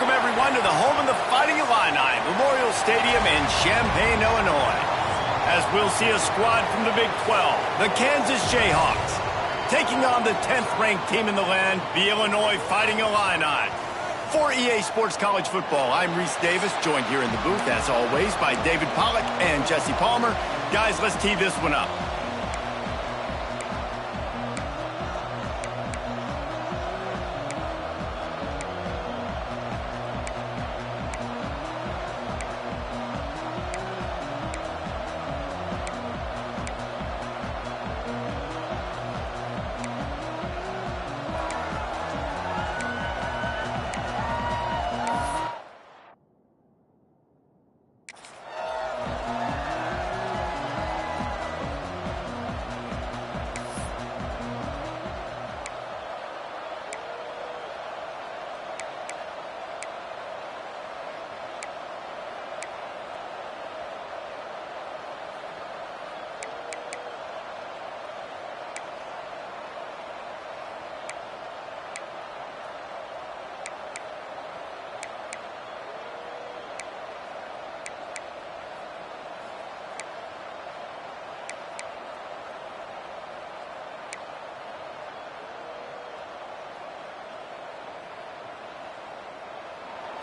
Welcome, everyone, to the home of the Fighting Illini, Memorial Stadium in Champaign, Illinois. As we'll see a squad from the Big 12, the Kansas Jayhawks, taking on the 10th-ranked team in the land, the Illinois Fighting Illini. For EA Sports College Football, I'm Reese Davis, joined here in the booth, as always, by David Pollack and Jesse Palmer. Guys, let's tee this one up.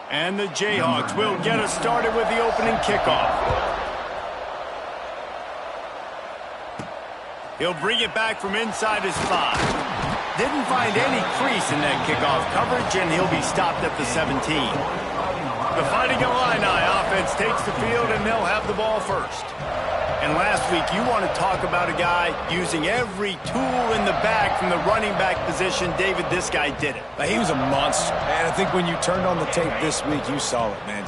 And the Jayhawks will get us started with the opening kickoff. He'll bring it back from inside his 5. Didn't find any crease in that kickoff coverage, and he'll be stopped at the 17. The Fighting Illini offense takes the field, and they'll have the ball first. And last week, you want to talk about a guy using every tool in the bag from the running back position. David, this guy did it. He was a monster. And I think when you turned on the tape this week, you saw it, man.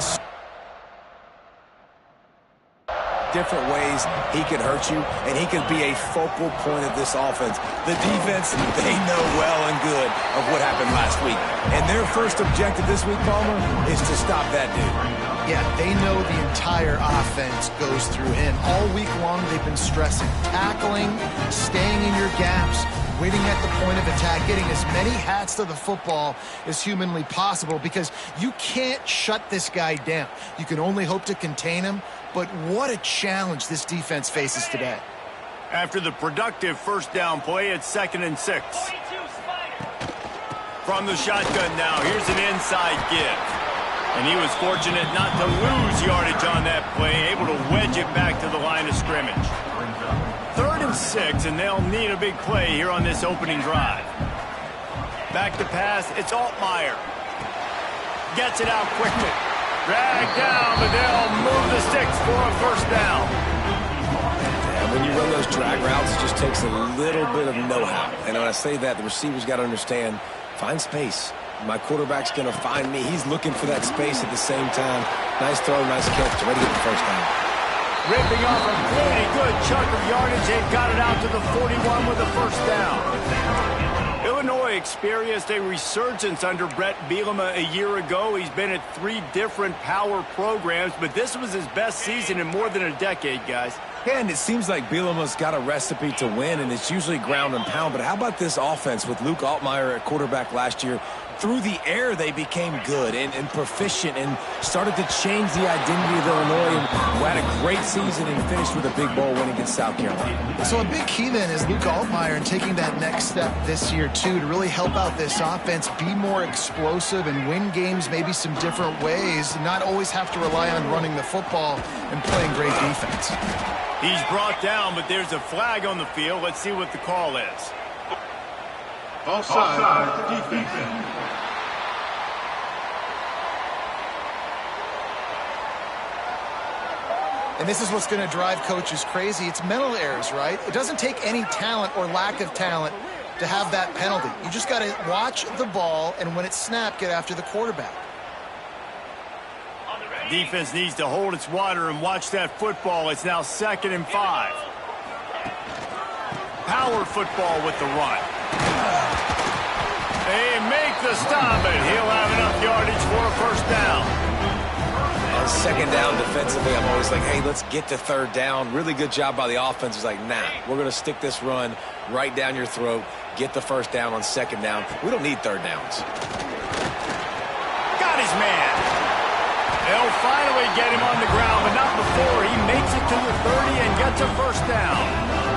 Different ways he could hurt you, and he could be a focal point of this offense. The defense, they know well and good of what happened last week. And their first objective this week, Palmer, is to stop that dude. Yeah, they know the entire offense goes through him. All week long, they've been stressing tackling, staying in your gaps, waiting at the point of attack, getting as many hats to the football as humanly possible, because you can't shut this guy down. You can only hope to contain him, but what a challenge this defense faces today. After the productive first down play, it's 2nd and 6. From the shotgun now, here's an inside give. And he was fortunate not to lose yardage on that play, able to wedge it back to the line of scrimmage. 3rd and 6, and they'll need a big play here on this opening drive. Back to pass, it's Altmaier. Gets it out quickly. Dragged down, but they'll move the sticks for a first down. And when you run those drag routes, it just takes a little bit of know-how. And when I say that, the receivers got to understand, find space. My quarterback's going to find me. He's looking for that space at the same time. Nice throw, nice catch. Ready to get the first down. Ripping off a pretty good chunk of yardage. They've got it out to the 41 with a first down. Illinois experienced a resurgence under Brett Bielema a year ago. He's been at 3 different power programs, but this was his best season in more than a decade, guys. And it seems like Bielema's got a recipe to win, and it's usually ground and pound. But how about this offense with Luke Altmaier at quarterback last year? Through the air, they became good and proficient and started to change the identity of Illinois, and had a great season and finished with a big bowl win against South Carolina. So a big key then is Luke Altmaier and taking that next step this year, too, to really help out this offense, be more explosive and win games maybe some different ways, not always have to rely on running the football and playing great defense. He's brought down, but there's a flag on the field. Let's see what the call is. Offside defense. And this is what's going to drive coaches crazy. It's mental errors, right? It doesn't take any talent or lack of talent to have that penalty. You just got to watch the ball, and when it's snapped, get after the quarterback. Defense needs to hold its water and watch that football. It's now 2nd and 5. Power football with the run. They make the stop, and he'll have enough yardage for a first down. On 2nd down defensively, I'm always like, hey, let's get to 3rd down. Really good job by the offense. It's like, nah, we're going to stick this run right down your throat, get the first down on 2nd down. We don't need 3rd downs. Got his his man. They'll finally get him on the ground, but not before he makes it to the 30 and gets a first down.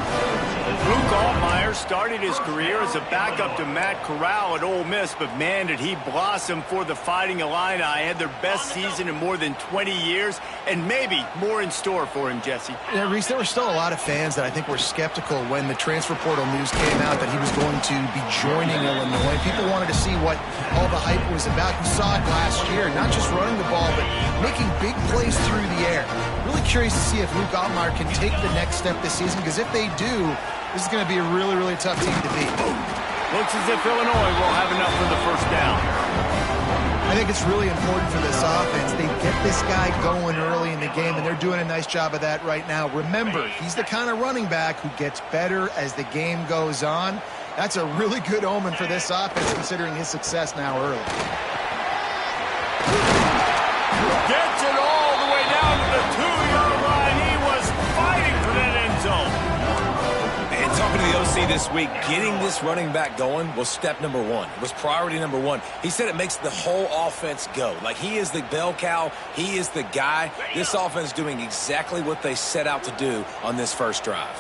Luke Altmyer started his career as a backup to Matt Corral at Ole Miss, but man, did he blossom for the Fighting Illini. Had their best season in more than 20 years, and maybe more in store for him, Jesse. Yeah, Reese, there were still a lot of fans that I think were skeptical when the transfer portal news came out that he was going to be joining Illinois. People wanted to see what all the hype was about. You saw it last year, not just running the ball, but making big plays through the air. Really curious to see if Luke Altmyer can take the next step this season, because if they do, this is going to be a really, really tough team to beat. Looks as if Illinois will have enough for the first down. I think it's really important for this offense. They get this guy going early in the game, and they're doing a nice job of that right now. Remember, he's the kind of running back who gets better as the game goes on. That's a really good omen for this offense, considering his success now early. Gets it all the way down to the 2-yard line. He was fighting for that end zone. Talking to the OC this week, getting this running back going was step number one. It was priority number one. He said it makes the whole offense go. Like, he is the bell cow. He is the guy. This offense is doing exactly what they set out to do on this first drive.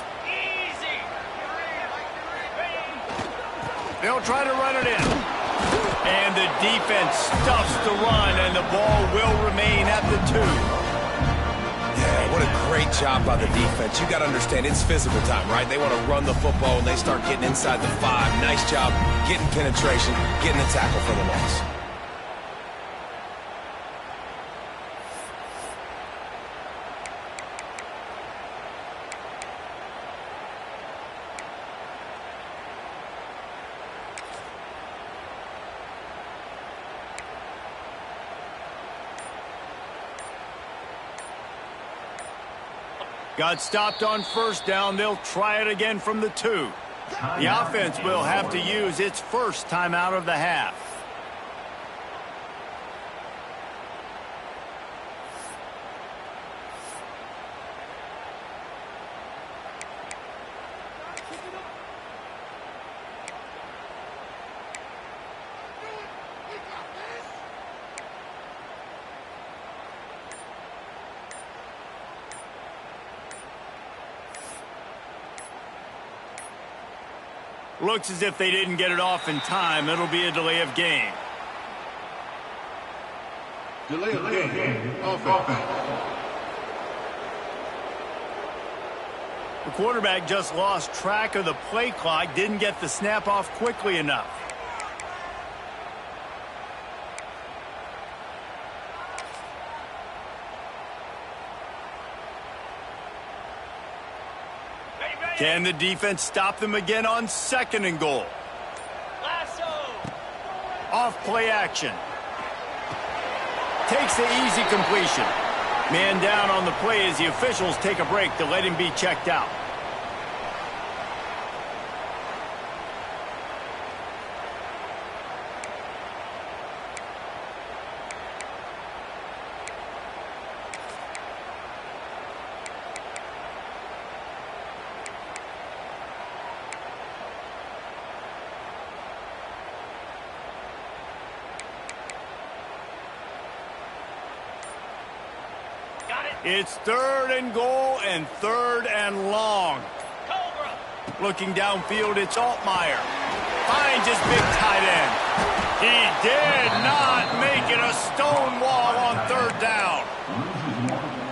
They'll try to run it in. And the defense stuffs the run, and the ball will remain at the 2. Yeah, what a great job by the defense. You got to understand, it's physical time, right? They want to run the football, and they start getting inside the 5. Nice job getting penetration, getting the tackle for the loss. Got stopped on first down. They'll try it again from the 2. The offense will have to use its first timeout of the half. Looks as if they didn't get it off in time. It'll be a delay of game. Delay of game. Offense. The quarterback just lost track of the play clock, didn't get the snap off quickly enough. Can the defense stop them again on 2nd and goal? Off play action. Takes the easy completion. Man down on the play as the officials take a break to let him be checked out. It's 3rd and goal and 3rd and long. Looking downfield, it's Altmyer. Finds his big tight end. He did not make it a stone wall on 3rd down.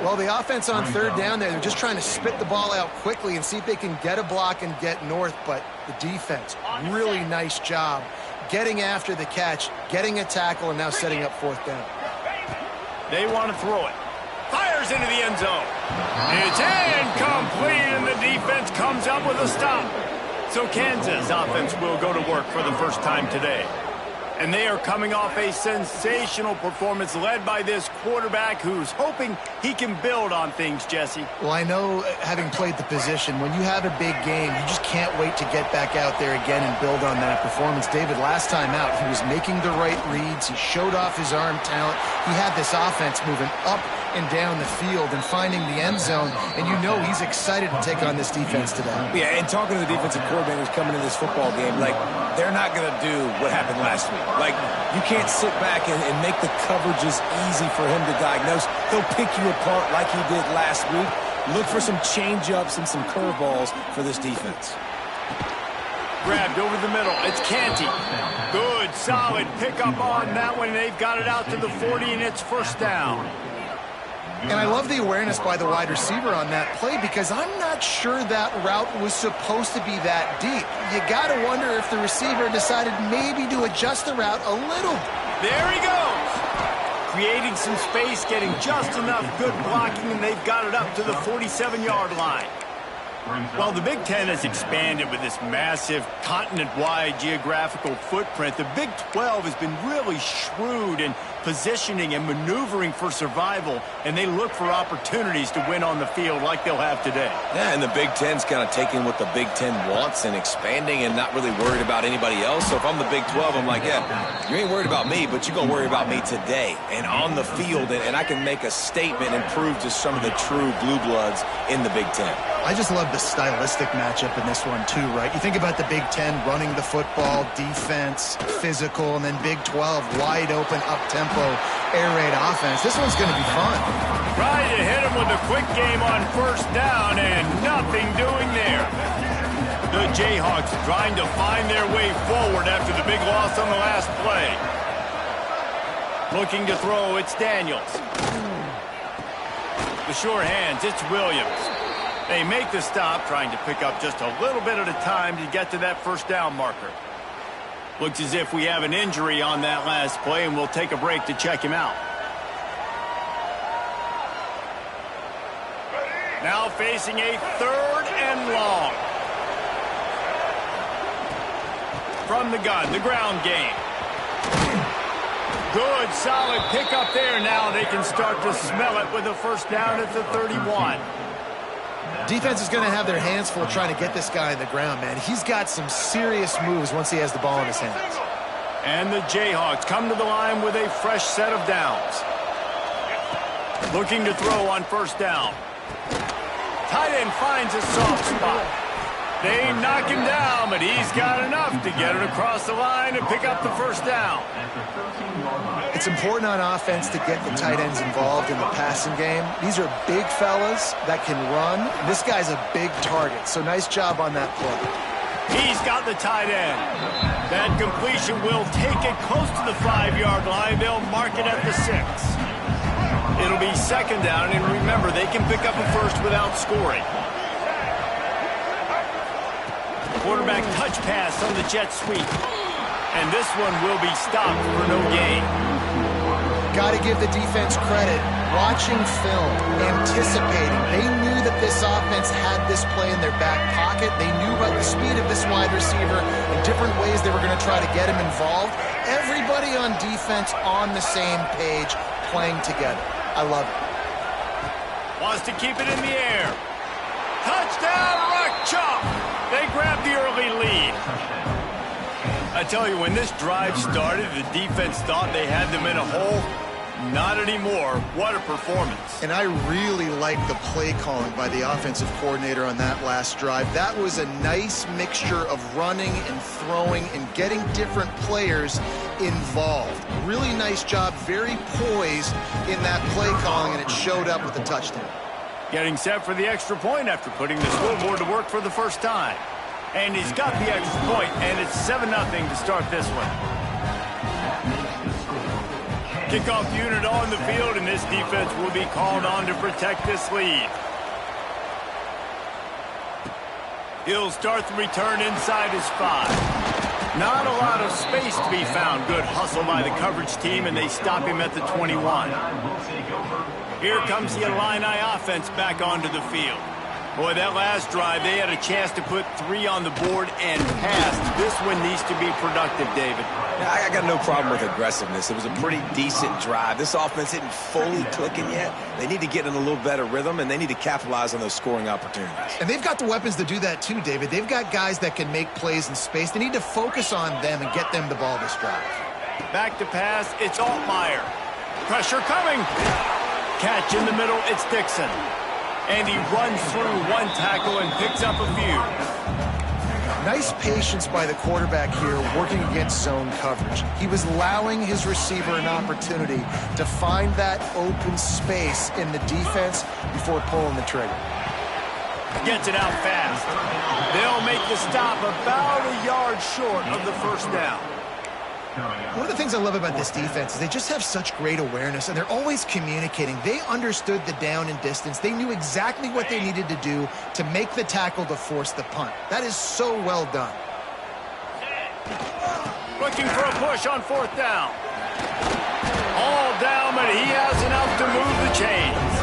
Well, the offense on 3rd down there, they're just trying to spit the ball out quickly and see if they can get a block and get north, but the defense, really nice job getting after the catch, getting a tackle, and now setting up 4th down. They want to throw it. Fires into the end zone. It's incomplete, and the defense comes up with a stop. So Kansas offense will go to work for the first time today. And they are coming off a sensational performance led by this quarterback who's hoping he can build on things, Jesse. Well, I know, having played the position, when you have a big game, you just can't wait to get back out there again and build on that performance. David, last time out, he was making the right reads. He showed off his arm talent. He had this offense moving up and down the field and finding the end zone, and you know he's excited to take on this defense today. Yeah, and talking to the defensive coordinators coming in this football game, like, they're not going to do what happened last week. Like, you can't sit back and make the coverages easy for him to diagnose. He'll pick you apart like he did last week. Look for some change-ups and some curveballs for this defense. Grabbed over the middle. It's Canty. Good, solid pickup on that one. They've got it out to the 40, and it's first down. And I love the awareness by the wide receiver on that play because I'm not sure that route was supposed to be that deep. You got to wonder if the receiver decided maybe to adjust the route a little. There he goes. Creating some space, getting just enough good blocking, and they've got it up to the 47-yard line. Well, the Big Ten has expanded with this massive continent-wide geographical footprint. The Big 12 has been really shrewd in positioning and maneuvering for survival, and they look for opportunities to win on the field like they'll have today. Yeah, and the Big Ten's kind of taking what the Big Ten wants and expanding and not really worried about anybody else. So if I'm the Big 12, I'm like, yeah, you ain't worried about me, but you're going to worry about me today and on the field, and I can make a statement and prove to some of the true blue bloods in the Big Ten. I just love the stylistic matchup in this one too, right? You think about the Big Ten running the football, defense, physical, and then Big 12 wide open, up-tempo, air raid offense. This one's going to be fun. Trying to hit him with a quick game on first down and nothing doing there. The Jayhawks trying to find their way forward after the big loss on the last play. Looking to throw, it's Daniels. The sure hands, it's Williams. They make the stop, trying to pick up just a little bit at a time to get to that first down marker. Looks as if we have an injury on that last play, and we'll take a break to check him out. Now facing a 3rd and long. From the gun, the ground game. Good, solid pickup there. Now they can start to smell it with a first down at the 31. Defense is going to have their hands full trying to get this guy on the ground, man. He's got some serious moves once he has the ball in his hands. And the Jayhawks come to the line with a fresh set of downs. Looking to throw on first down. Tight end finds a soft spot. They knock him down, but he's got enough to get it across the line and pick up the first down. It's important on offense to get the tight ends involved in the passing game. These are big fellas that can run. This guy's a big target, so nice job on that play. He's got the tight end. That completion will take it close to the 5-yard line. They'll mark it at the 6. It'll be second down, and remember, they can pick up a first without scoring. Quarterback touch pass on the jet sweep. And this one will be stopped for no gain. Got to give the defense credit. Watching film, anticipating. They knew that this offense had this play in their back pocket. They knew about the speed of this wide receiver and different ways they were going to try to get him involved. Everybody on defense on the same page, playing together. I love it. Wants to keep it in the air. Touchdown, Rock Chalk! They grab the early lead. I tell you, when this drive started, the defense thought they had them in a hole. Not anymore. What a performance. And I really like the play calling by the offensive coordinator on that last drive. That was a nice mixture of running and throwing and getting different players involved. Really nice job, very poised in that play calling, and it showed up with a touchdown. Getting set for the extra point after putting the scoreboard to work for the first time. And he's got the extra point, and it's 7-0 to start this one. Kickoff unit on the field, and this defense will be called on to protect this lead. He'll start the return inside his 5. Not a lot of space to be found. Good hustle by the coverage team, and they stop him at the 21. Here comes the Illini offense back onto the field. Boy, that last drive, they had a chance to put 3 on the board and pass. This one needs to be productive, David. Yeah, I got no problem with aggressiveness. It was a pretty decent drive. This offense isn't fully clicking yet. They need to get in a little better rhythm, and they need to capitalize on those scoring opportunities. And they've got the weapons to do that too, David. They've got guys that can make plays in space. They need to focus on them and get them the ball this drive. Back to pass, it's Altmaier. Pressure coming. catch in the middle. It's Dixon. And he runs through one tackle and picks up a few. Nice patience by the quarterback here working against zone coverage. He was allowing his receiver an opportunity to find that open space in the defense before pulling the trigger. Gets it out fast. They'll make the stop about a yard short of the first down. One of the things I love about this defense is they just have such great awareness, and they're always communicating. They understood the down and distance. They knew exactly what they needed to do to make the tackle to force the punt. That is so well done. Looking for a push on fourth down. All down, but he has enough to move the chains.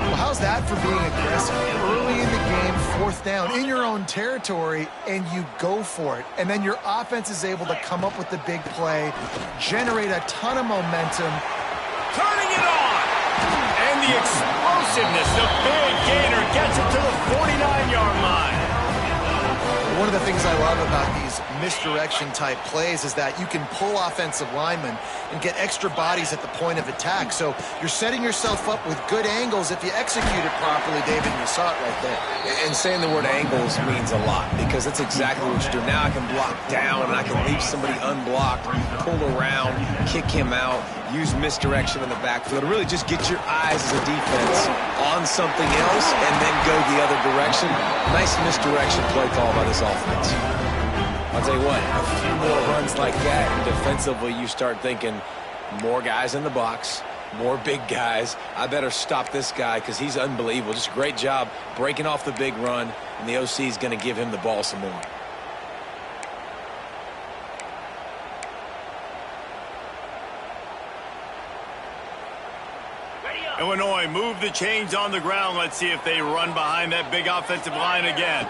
Well, how's that for being aggressive? Early in the game, fourth down, in your own territory, and you go for it. And then your offense is able to come up with the big play, generate a ton of momentum. Turning it on! And the explosiveness, the big gainer gets it to the 49-yard line. One of the things I love about these misdirection-type plays is that you can pull offensive linemen and get extra bodies at the point of attack. So you're setting yourself up with good angles if you execute it properly, David, and you saw it right there. And saying the word angles means a lot because that's exactly what you're doing. Now I can block down and I can leave somebody unblocked, pull around, kick him out, use misdirection in the backfield. Really just get your eyes as a defense on something else and then go the other direction. Nice misdirection play call by this offense. I'll tell you what, a few more runs like that, and defensively you start thinking more guys in the box, more big guys. I better stop this guy because he's unbelievable. Just a great job breaking off the big run, and the OC is going to give him the ball some more. Illinois move the chains on the ground. Let's see if they run behind that big offensive line again.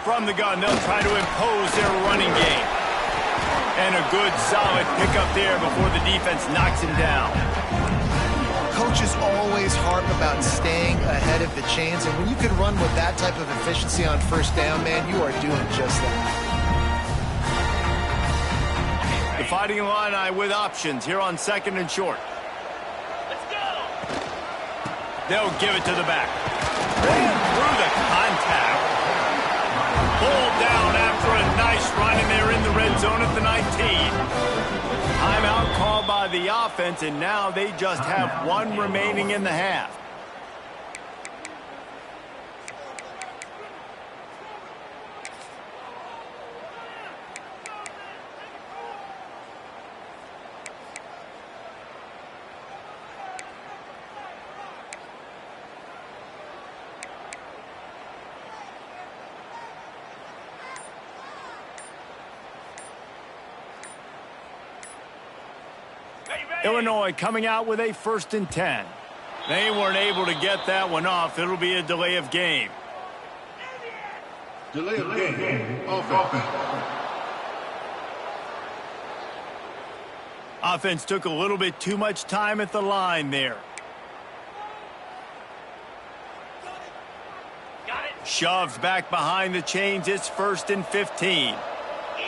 From the gun, they'll try to impose their running game. And a good, solid pickup there before the defense knocks him down. Coaches always harp about staying ahead of the chains, and when you can run with that type of efficiency on first down, man, you are doing just that. The Fighting Illini with options here on second and short. They'll give it to the back. Ran through the contact. Pulled down after a nice run, and they're in the red zone at the 19. Timeout called by the offense, and now they just have one remaining in the half. Illinois coming out with a 1st and 10. They weren't able to get that one off. It'll be a delay of game. Delay of game. Offense. Offense took a little bit too much time at the line there. Shoved back behind the chains. It's 1st and 15.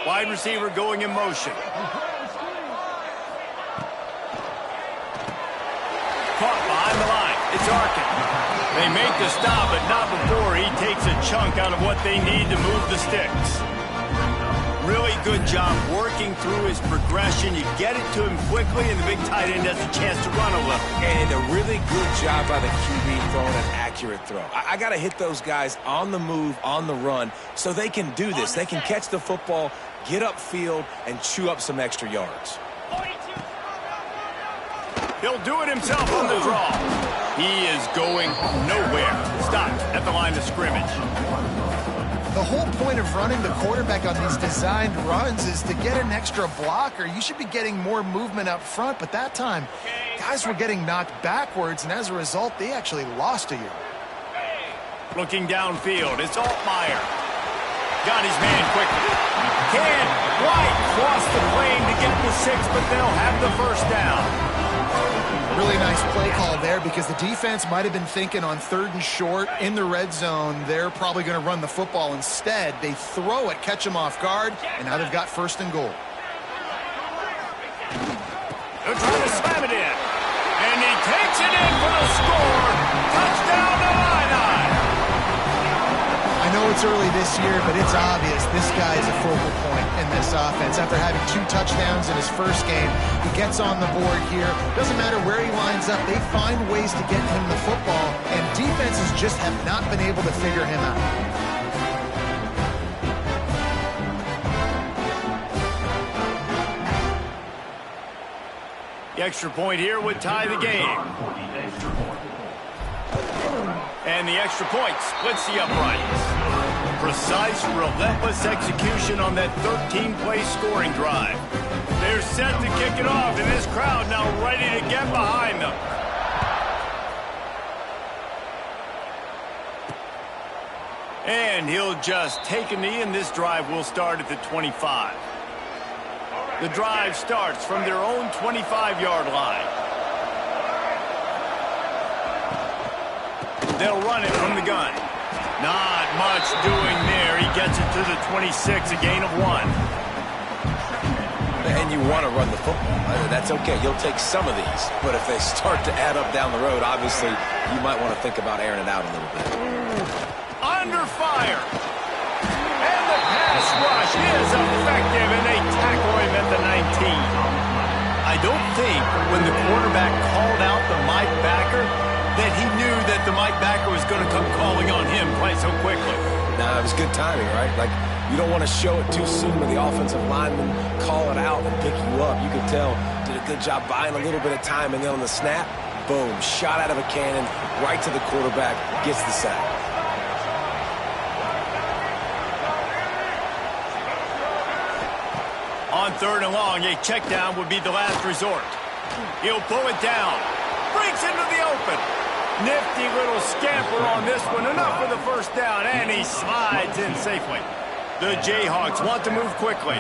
Wide receiver going in motion. Caught behind the line. It's Arkin. They make the stop, but not before he takes a chunk out of what they need to move the sticks. Really good job working through his progression. You get it to him quickly, and the big tight end has a chance to run a little. And a really good job by the QB throwing an accurate throw. I got to hit those guys on the move, on the run, so they can do this. They can catch the football, get upfield, and chew up some extra yards. He'll do it himself on the draw. He is going nowhere. Stopped at the line of scrimmage. The whole point of running the quarterback on these designed runs is to get an extra blocker. You should be getting more movement up front, but that time, guys were getting knocked backwards, and as a result, they actually lost a yard. Looking downfield, it's Altmaier. Got his man quickly. Can White cross the plane to get the 6, but they'll have the first down. Really nice play call there because the defense might have been thinking on 3rd and short in the red zone. They're probably going to run the football. Instead, they throw it, catch them off guard, and now they've got 1st and goal. They're trying to slam it in. And he takes Puts it in for the score. Touchdown to Illini. I know it's early this year, but it's obvious this guy is a focal point in this offense. After having 2 touchdowns in his first game, he gets on the board here. Doesn't matter where he lines up, they find ways to get him the football, and defenses just have not been able to figure him out. The extra point here would tie the game. And the extra point splits the uprights. Precise, relentless execution on that 13-play scoring drive. They're set to kick it off, and this crowd now ready to get behind them. And he'll just take a knee, and this drive will start at the 25. The drive starts from their own 25-yard line. They'll run it from the gun. Not much doing there. He gets it to the 26, a gain of 1. And you want to run the football. That's okay. You'll take some of these. But if they start to add up down the road, obviously, you might want to think about airing it out a little bit. Under fire. And the pass rush is effective, and they tackle him at the 19. I don't think when the quarterback called out the Mike backer that he knew that the Mike backer was going to come calling on him quite so quickly. Nah, it was good timing, right? Like, you don't want to show it too soon where the offensive lineman call it out and pick you up. You could tell, did a good job buying a little bit of time, and then on the snap, boom, shot out of a cannon, right to the quarterback, gets the sack. On 3rd and long, a check down would be the last resort. He'll pull it down. Breaks into the open. Nifty little scamper on this one. Enough for the first down, and he slides in safely. The Jayhawks want to move quickly.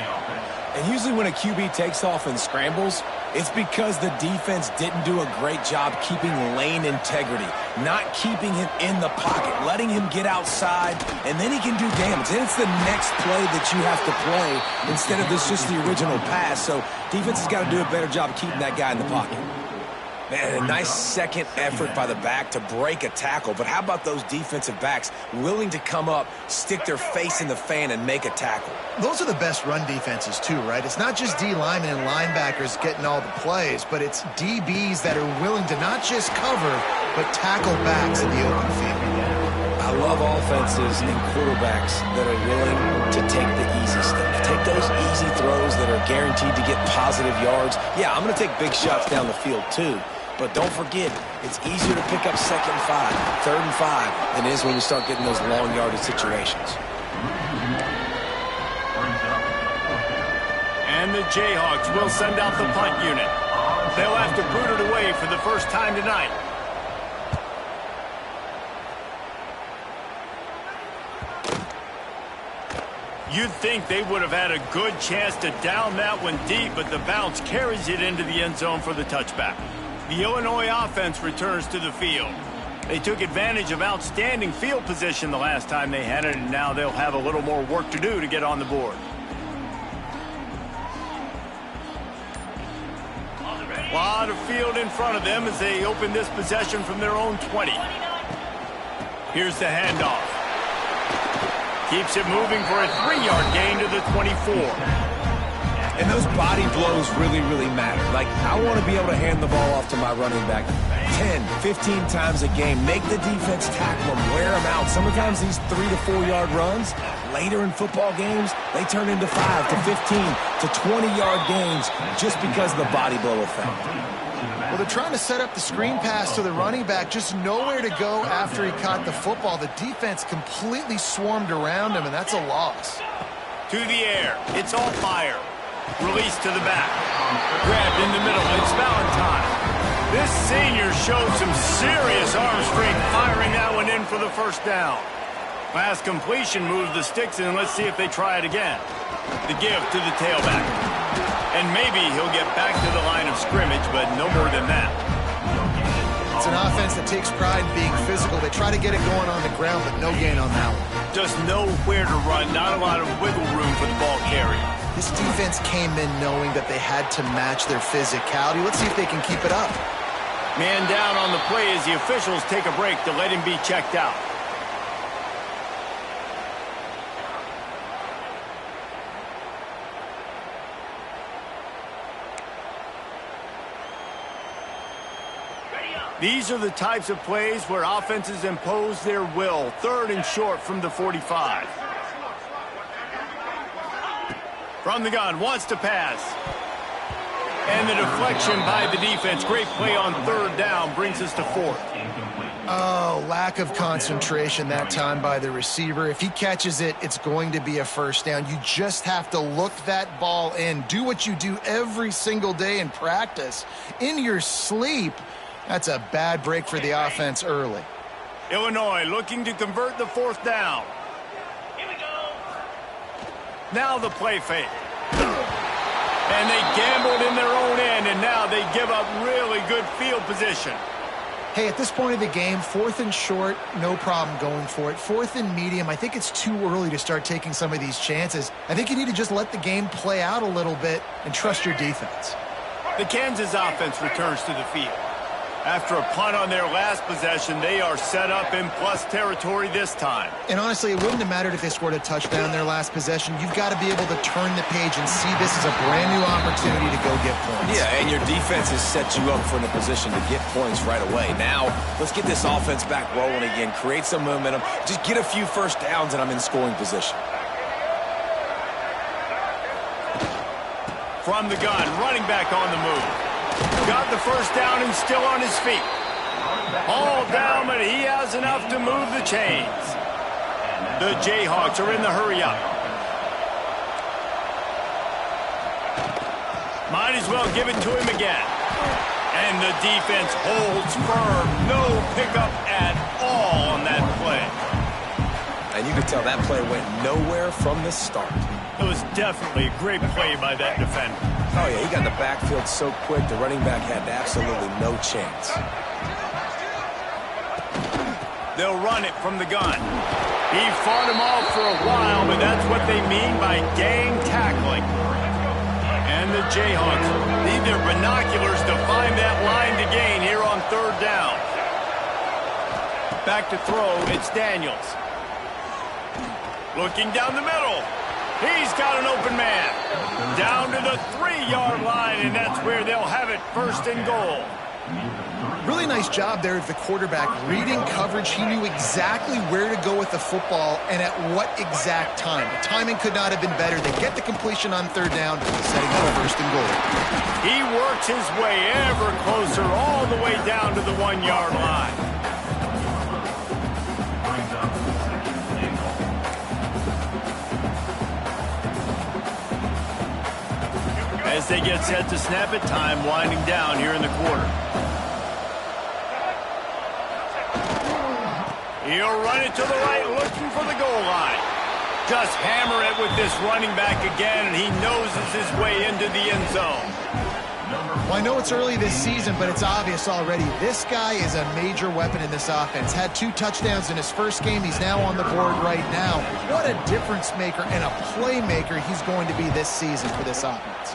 And usually when a QB takes off and scrambles, it's because the defense didn't do a great job keeping lane integrity, not keeping him in the pocket, letting him get outside, and then he can do damage. And it's the next play that you have to play instead of this just the original pass. So defense has got to do a better job of keeping that guy in the pocket. Man, a nice second effort by the back to break a tackle. But how about those defensive backs willing to come up, stick their face in the fan, and make a tackle? Those are the best run defenses, too, right? It's not just D linemen and linebackers getting all the plays, but it's DBs that are willing to not just cover, but tackle backs in the open field. I love offenses and quarterbacks that are willing to take the easy stuff. Take those easy throws that are guaranteed to get positive yards. Yeah, I'm going to take big shots down the field, too. But don't forget, it's easier to pick up 2nd and 5, 3rd and 5 than it is when you start getting those long yardage situations. And the Jayhawks will send out the punt unit. They'll have to boot it away for the first time tonight. You'd think they would have had a good chance to down that one deep, but the bounce carries it into the end zone for the touchback. The Illinois offense returns to the field. They took advantage of outstanding field position the last time they had it, and now they'll have a little more work to do to get on the board. A lot of field in front of them as they open this possession from their own 20. Here's the handoff. Keeps it moving for a 3-yard gain to the 24. And those body blows really, really matter. Like, I want to be able to hand the ball off to my running back 10, 15 times a game. Make the defense tackle them, wear them out. Sometimes these 3 to 4 yard runs, later in football games, they turn into 5 to 15 to 20-yard gains just because of the body blow effect. Well, they're trying to set up the screen pass to the running back, just nowhere to go after he caught the football. The defense completely swarmed around him, and that's a loss. To the air. It's all fire. Released to the back. Grabbed in the middle. It's Valentine. This senior showed some serious arm strength firing that one in for the first down. Pass completion moves the sticks in. Let's see if they try it again. The give to the tailback. And maybe he'll get back to the line of scrimmage, but no more than that. It's an offense that takes pride in being physical. They try to get it going on the ground, but no gain on that one. Just nowhere to run. Not a lot of wiggle room for the ball carrier. This defense came in knowing that they had to match their physicality. Let's see if they can keep it up. Man down on the play as the officials take a break to let him be checked out. These are the types of plays where offenses impose their will. 3rd and short from the 45. From the gun, wants to pass. And the deflection by the defense. Great play on 3rd down brings us to 4th. Oh, lack of concentration that time by the receiver. If he catches it, it's going to be a first down. You just have to look that ball in. Do what you do every single day in practice. In your sleep. That's a bad break for the offense early. Illinois looking to convert the 4th down. Here we go. Now the play fake. And they gambled in their own end, and now they give up really good field position. Hey, at this point of the game, 4th and short, no problem going for it. 4th and medium, I think it's too early to start taking some of these chances. I think you need to just let the game play out a little bit and trust your defense. The Kansas offense returns to the field. After a punt on their last possession, they are set up in plus territory this time. And honestly, it wouldn't have mattered if they scored a touchdown their last possession. You've got to be able to turn the page and see this as a brand new opportunity to go get points. Yeah, and your defense has set you up for the position to get points right away. Now, let's get this offense back rolling again, create some momentum, just get a few first downs, and I'm in scoring position. From the gun, running back on the move. Got the first down and still on his feet. All down, but he has enough to move the chains. The Jayhawks are in the hurry-up. Might as well give it to him again. And the defense holds firm. No pickup at all on that play. And you could tell that play went nowhere from the start. It was definitely a great play by that defender. Oh, yeah, he got in the backfield so quick, the running back had absolutely no chance. They'll run it from the gun. He fought him off for a while, but that's what they mean by gang tackling. And the Jayhawks need their binoculars to find that line to gain here on 3rd down. Back to throw, it's Daniels. Looking down the middle. He's got an open man. Down to the 3-yard line, and that's where they'll have it 1st and goal. Really nice job there of the quarterback. Reading coverage, he knew exactly where to go with the football and at what exact time. The timing could not have been better. They get the completion on 3rd down, setting up 1st and goal. He works his way ever closer all the way down to the 1-yard line. As they get set to snap it, time winding down here in the quarter. He'll run it to the right, looking for the goal line. Just hammer it with this running back again, and he noses his way into the end zone. Well, I know it's early this season, but it's obvious already. This guy is a major weapon in this offense. Had 2 touchdowns in his first game. He's now on the board right now. What a difference maker and a playmaker he's going to be this season for this offense.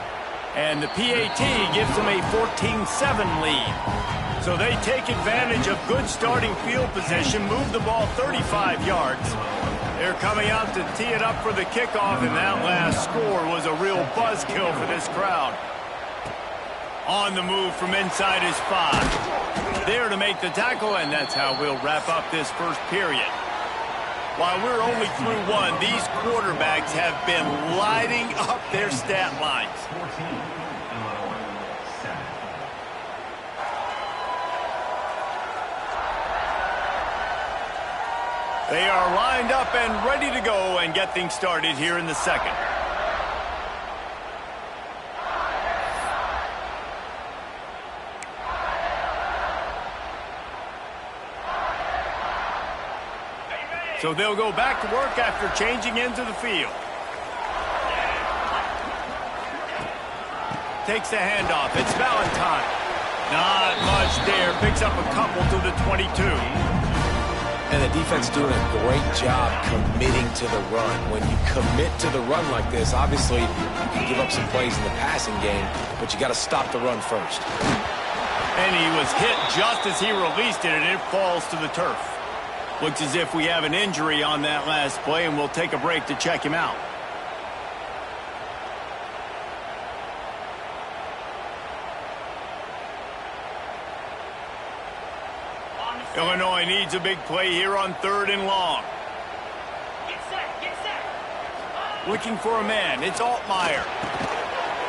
And the PAT gives them a 14-7 lead. So they take advantage of good starting field position, move the ball 35 yards. They're coming out to tee it up for the kickoff, and that last score was a real buzzkill for this crowd. On the move from inside his 5. There to make the tackle, and that's how we'll wrap up this first period. While we're only through 1, these quarterbacks have been lighting up their stat lines. They are lined up and ready to go and get things started here in the second. So they'll go back to work after changing into the field. Takes the handoff. It's Valentine. Not much there. Picks up a couple to the 22. And the defense doing a great job committing to the run. When you commit to the run like this, obviously you can give up some plays in the passing game, but you got to stop the run first. And he was hit just as he released it, and it falls to the turf. Looks as if we have an injury on that last play, and we'll take a break to check him out. Illinois needs a big play here on 3rd and long. Get set. Looking for a man. It's Altmaier.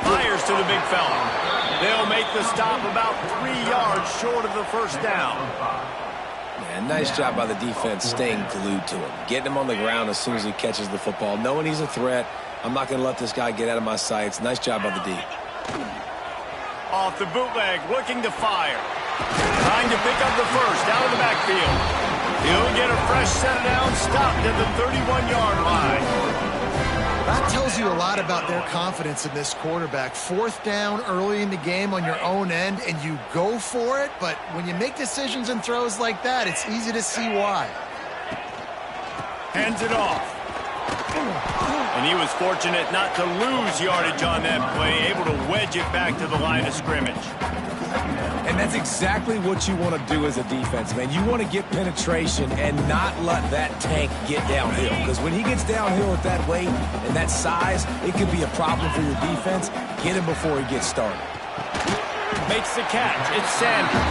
Fires to the big fella. They'll make the stop about 3 yards short of the first down. Yeah, nice job by the defense staying glued to him. Getting him on the ground as soon as he catches the football. Knowing he's a threat. I'm not going to let this guy get out of my sights. Nice job by the D. Off the bootleg, looking to fire. Trying to pick up the first out of the backfield. He'll get a fresh set down, stopped at the 31-yard line. That tells you a lot about their confidence in this quarterback. 4th down early in the game on your own end, and you go for it. But when you make decisions and throws like that, it's easy to see why. Hands it off. And he was fortunate not to lose yardage on that play, able to wedge it back to the line of scrimmage. And that's exactly what you want to do as a defense, man. You want to get penetration and not let that tank get downhill. Because when he gets downhill at that weight and that size, it could be a problem for your defense. Get him before he gets started. Makes the catch. It's Sanders.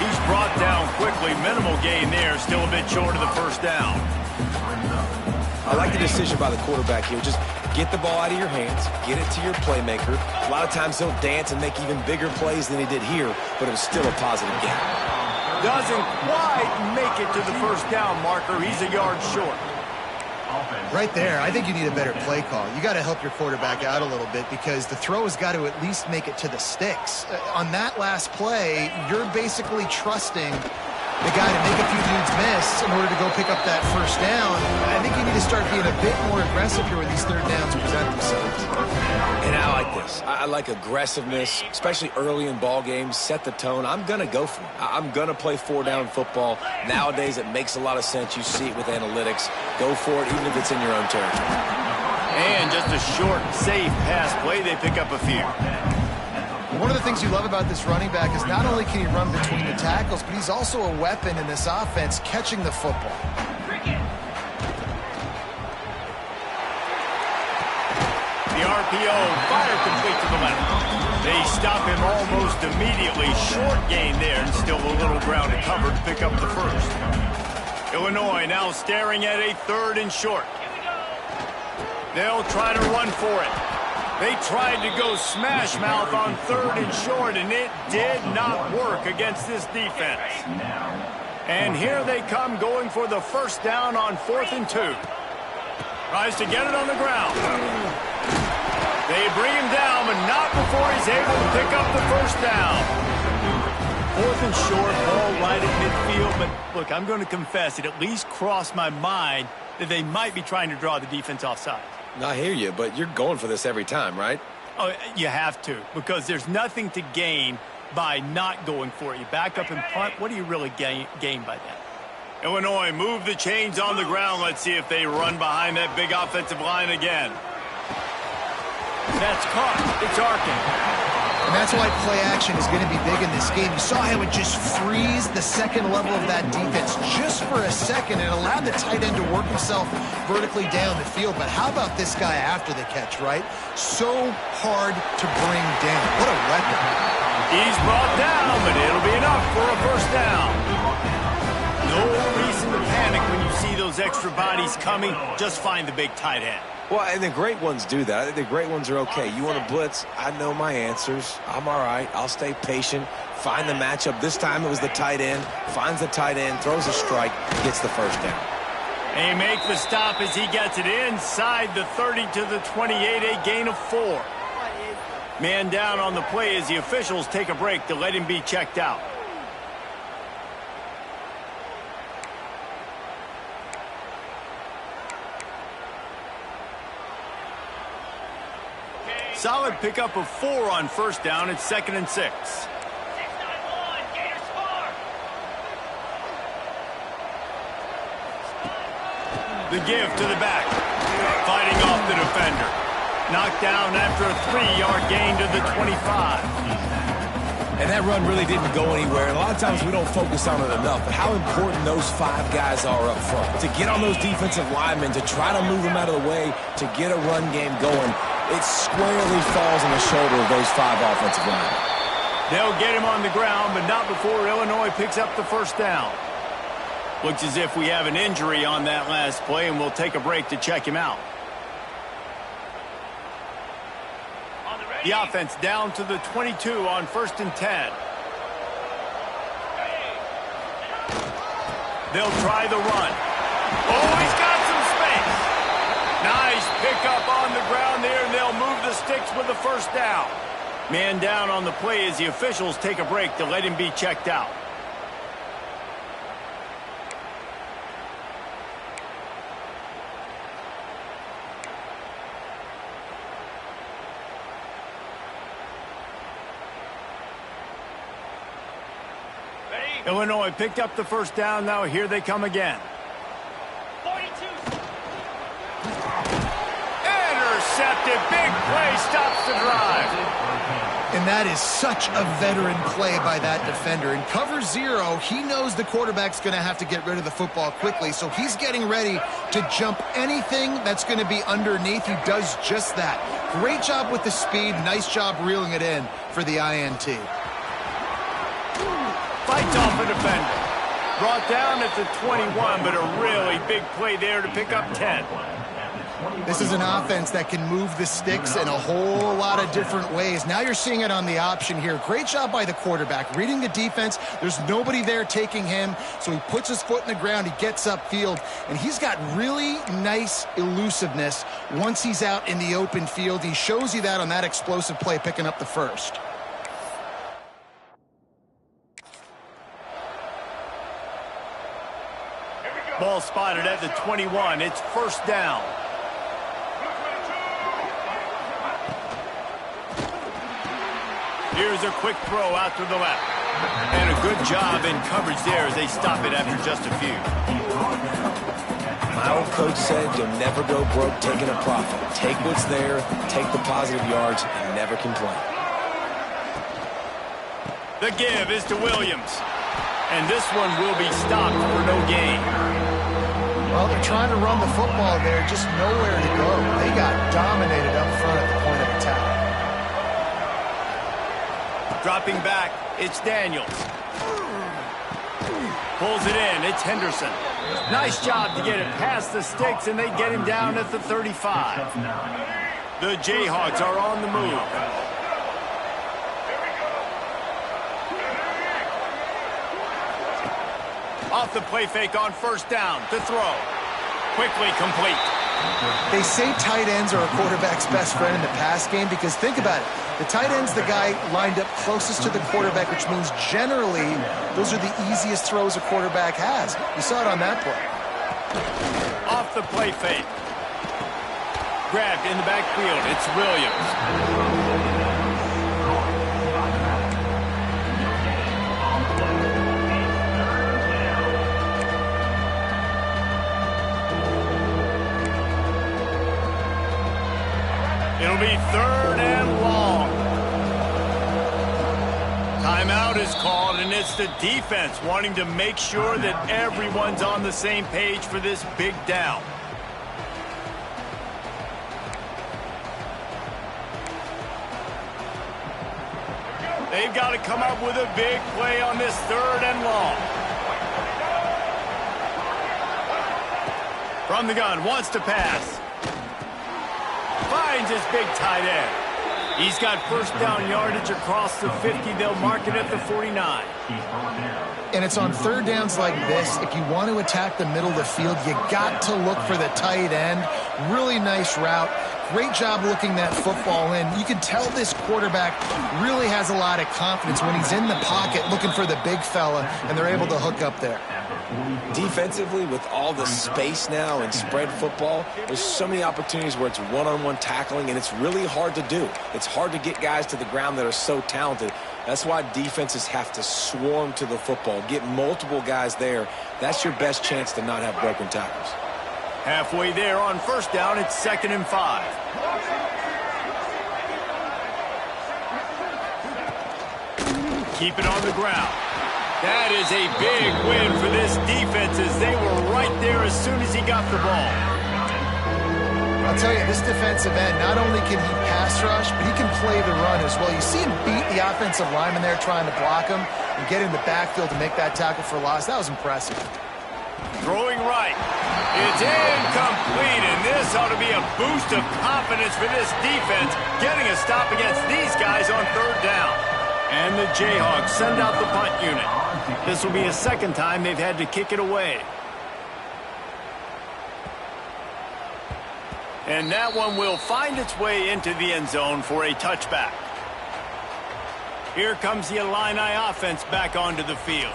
He's brought down quickly. Minimal gain there. Still a bit short of the first down. I like the decision by the quarterback here. Just get the ball out of your hands, get it to your playmaker. A lot of times he'll dance and make even bigger plays than he did here, but it was still a positive game. Doesn't quite make it to the first down marker. He's a yard short. Right there, I think you need a better play call. You got to help your quarterback out a little bit because the throw has got to at least make it to the sticks. On that last play, you're basically trusting the guy to make a few dudes miss in order to go pick up that first down. I think you need to start being a bit more aggressive here when these 3rd downs present themselves. And I like this. I like aggressiveness, especially early in ball games. Set the tone. I'm going to go for it. I'm going to play 4-down football. Nowadays, it makes a lot of sense. You see it with analytics. Go for it, even if it's in your own territory. And just a short, safe pass play. They pick up a few. One of the things you love about this running back is not only can he run between the tackles, but he's also a weapon in this offense catching the football. The RPO, fire complete to the left. They stop him almost immediately. Short gain there, and still a little ground to cover to pick up the first. Illinois now staring at a 3rd and short. They'll try to run for it. They tried to go smash mouth on 3rd and short, and it did not work against this defense. And here they come going for the first down on 4th and 2. Tries to get it on the ground. They bring him down, but not before he's able to pick up the first down. 4th and short, ball right at midfield. But look, I'm going to confess, it at least crossed my mind that they might be trying to draw the defense offside. I hear you, but you're going for this every time, right? Oh, you have to, because there's nothing to gain by not going for it. You back up and punt. What do you really gain by that? Illinois move the chains on the ground. Let's see if they run behind that big offensive line again. That's caught. It's Arkin. And that's why play action is going to be big in this game. You saw how it just frees the second level of that defense just for a second and allowed the tight end to work himself vertically down the field. But how about this guy after the catch, right? So hard to bring down. What a weapon. He's brought down, but it'll be enough for a first down. No reason to panic when you see those extra bodies coming. Just find the big tight end. Well, and the great ones do that. I think the great ones are okay. You want to blitz? I know my answers. I'm all right. I'll stay patient. Find the matchup. This time it was the tight end. Finds the tight end, throws a strike, gets the first down. They make the stop as he gets it inside the 30 to the 28, a gain of 4. Man down on the play as the officials take a break to let him be checked out. Solid pickup of 4 on first down. It's 2nd and 6. 6-9-1, Gators score. The give to the back. Fighting off the defender. Knocked down after a 3-yard gain to the 25. And that run really didn't go anywhere. And a lot of times we don't focus on it enough, but how important those 5 guys are up front. To get on those defensive linemen, to try to move them out of the way, to get a run game going, it squarely falls on the shoulder of those 5 offensive linemen. They'll get him on the ground, but not before Illinois picks up the first down. Looks as if we have an injury on that last play, and we'll take a break to check him out. The offense down to the 22 on 1st and 10. They'll try the run. Oh, he's got some space. Nice pickup on the ground there, and they'll move the sticks with the first down. Man down on the play as the officials take a break to let him be checked out. Illinois picked up the first down. Now here they come again. 42. Intercepted. Big play stops the drive. And that is such a veteran play by that defender. In cover 0, he knows the quarterback's going to have to get rid of the football quickly, so he's getting ready to jump anything that's going to be underneath. He does just that. Great job with the speed. Nice job reeling it in for the INT. Fights off a defender. Brought down at the 21, but a really big play there to pick up 10. This is an offense that can move the sticks in a whole lot of different ways. Now you're seeing it on the option here. Great job by the quarterback. Reading the defense, there's nobody there taking him, so he puts his foot in the ground, he gets upfield, and he's got really nice elusiveness once he's out in the open field. He shows you that on that explosive play, picking up the first. Ball spotted at the 21. It's first down. Here's a quick throw out to the left. And a good job in coverage there as they stop it after just a few. My old coach said you'll never go broke taking a profit. Take what's there, take the positive yards, and never complain. The give is to Williams. And this one will be stopped for no gain. Well, they're trying to run the football there, just nowhere to go. They got dominated up front at the point of attack. Dropping back, it's Daniels. Pulls it in, it's Henderson. Nice job to get it past the sticks, and they get him down at the 35. The Jayhawks are on the move. Off the play fake on first down to throw. Quickly complete. They say tight ends are a quarterback's best friend in the pass game because think about it. The tight end's the guy lined up closest to the quarterback, which means generally those are the easiest throws a quarterback has. You saw it on that play. Off the play fake. Grabbed in the backfield. It's Williams. It'll be third and long. Timeout is called, and it's the defense wanting to make sure that everyone's on the same page for this big down. They've got to come up with a big play on this third and long. From the gun, wants to pass. Finds his big tight end. He's got first down yardage across the 50. They'll mark it at the 49. And it's on third downs like this. If you want to attack the middle of the field, you got to look for the tight end. Really nice route. Great job looking that football in. You can tell this quarterback really has a lot of confidence when he's in the pocket looking for the big fella, and they're able to hook up there. Defensively, with all the space now and spread football, there's so many opportunities where it's one-on-one tackling, and it's really hard to do. It's hard to get guys to the ground that are so talented. That's why defenses have to swarm to the football, get multiple guys there. That's your best chance to not have broken tackles. Halfway there on first down, it's 2nd and 5. keep it on the ground. That is a big win for this defense as they were right there as soon as he got the ball. I'll tell you, this defensive end, not only can he pass rush, but he can play the run as well. You see him beat the offensive lineman there trying to block him and get in the backfield to make that tackle for loss. That was impressive. Throwing right. It's incomplete, and this ought to be a boost of confidence for this defense, getting a stop against these guys on third down. And the Jayhawks send out the punt unit. This will be a second time they've had to kick it away. And that one will find its way into the end zone for a touchback. Here comes the Illini offense back onto the field.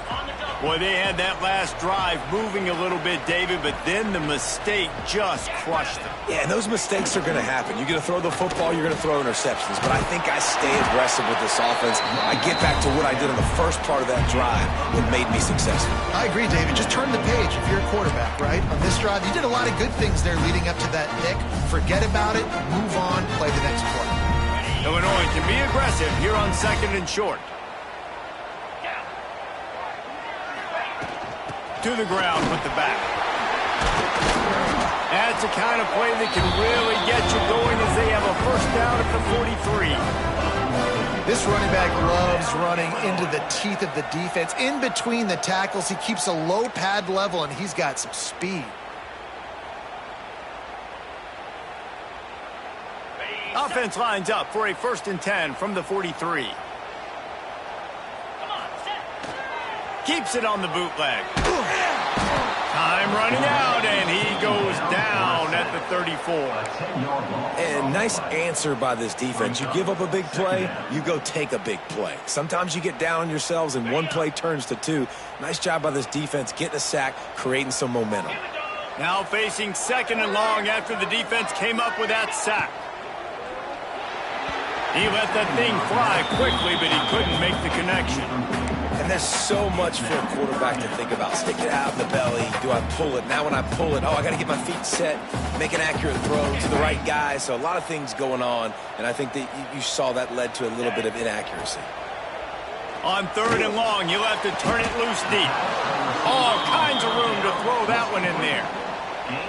Boy, they had that last drive moving a little bit, David, but then the mistake just crushed them. Yeah, and those mistakes are going to happen. You're going to throw the football, you're going to throw interceptions. But I think I stay aggressive with this offense. I get back to what I did in the first part of that drive that made me successful. I agree, David. Just turn the page if you're a quarterback, right? On this drive, you did a lot of good things there leading up to that pick. Forget about it, move on, play the next play. Illinois can be aggressive here on second and short. To the ground with the back. That's the kind of play that can really get you going as they have a first down at the 43. This running back loves running into the teeth of the defense. In between the tackles, he keeps a low pad level, and he's got some speed. Offense lines up for a 1st and 10 from the 43. Keeps it on the bootleg. Time running out, and he goes down at the 34. And nice answer by this defense. You give up a big play, you go take a big play. Sometimes you get down on yourselves and one play turns to two. Nice job by this defense getting a sack, creating some momentum. Now facing second and long after the defense came up with that sack. He let that thing fly quickly, but he couldn't make the connection. And there's so much for a quarterback to think about. Stick it out in the belly. Do I pull it? Now when I pull it, I got to get my feet set, make an accurate throw to the right guy. So a lot of things going on, and I think that you saw that led to a little bit of inaccuracy. On third and long, you'll have to turn it loose deep. All kinds of room to throw that one in there.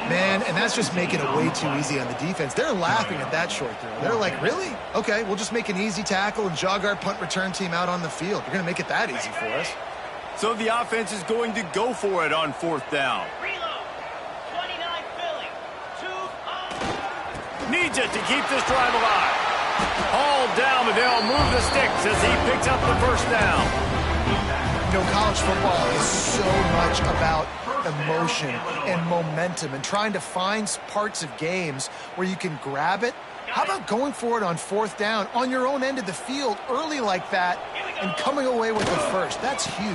Man, and that's just making it way too easy on the defense. They're laughing at that short throw. They're like, really? Okay, we'll just make an easy tackle and jog our punt return team out on the field. You're going to make it that easy for us. So the offense is going to go for it on 4th down. Reload. 29 Philly. 2 Needs it to keep this drive alive. Hauled down, but they'll move the sticks as he picks up the 1st down. You know, college football is so much about emotion and momentum and trying to find parts of games where you can grab it. How about going for it on 4th down on your own end of the field early like that and coming away with the first? That's huge.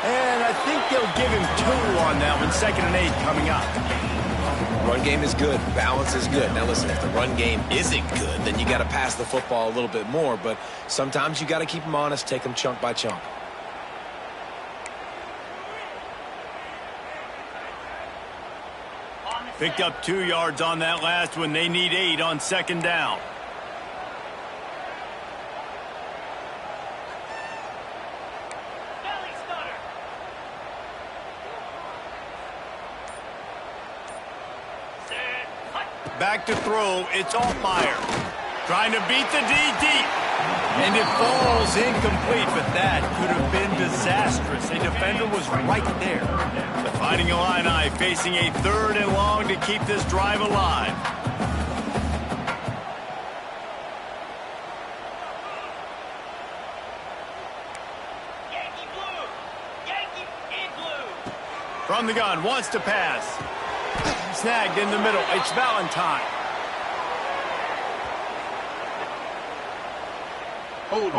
And I think they'll give him 2 on that one. 2nd and 8 coming up. Run game is good. Balance is good. Now, listen, if the run game isn't good, then you got to pass the football a little bit more. But sometimes you got to keep them honest, take them chunk by chunk. Picked up 2 yards on that last one. They need 8 on 2nd down. Belly stutter. Set. Hut. Back to throw. It's Altmaier. Trying to beat the D deep. And it falls incomplete, but that could have been disastrous. A defender was right there. The Fighting Illini facing a 3rd and long to keep this drive alive. Yankee blue. Yankee in blue. From the gun, wants to pass. Snagged in the middle. It's Valentine. Holding.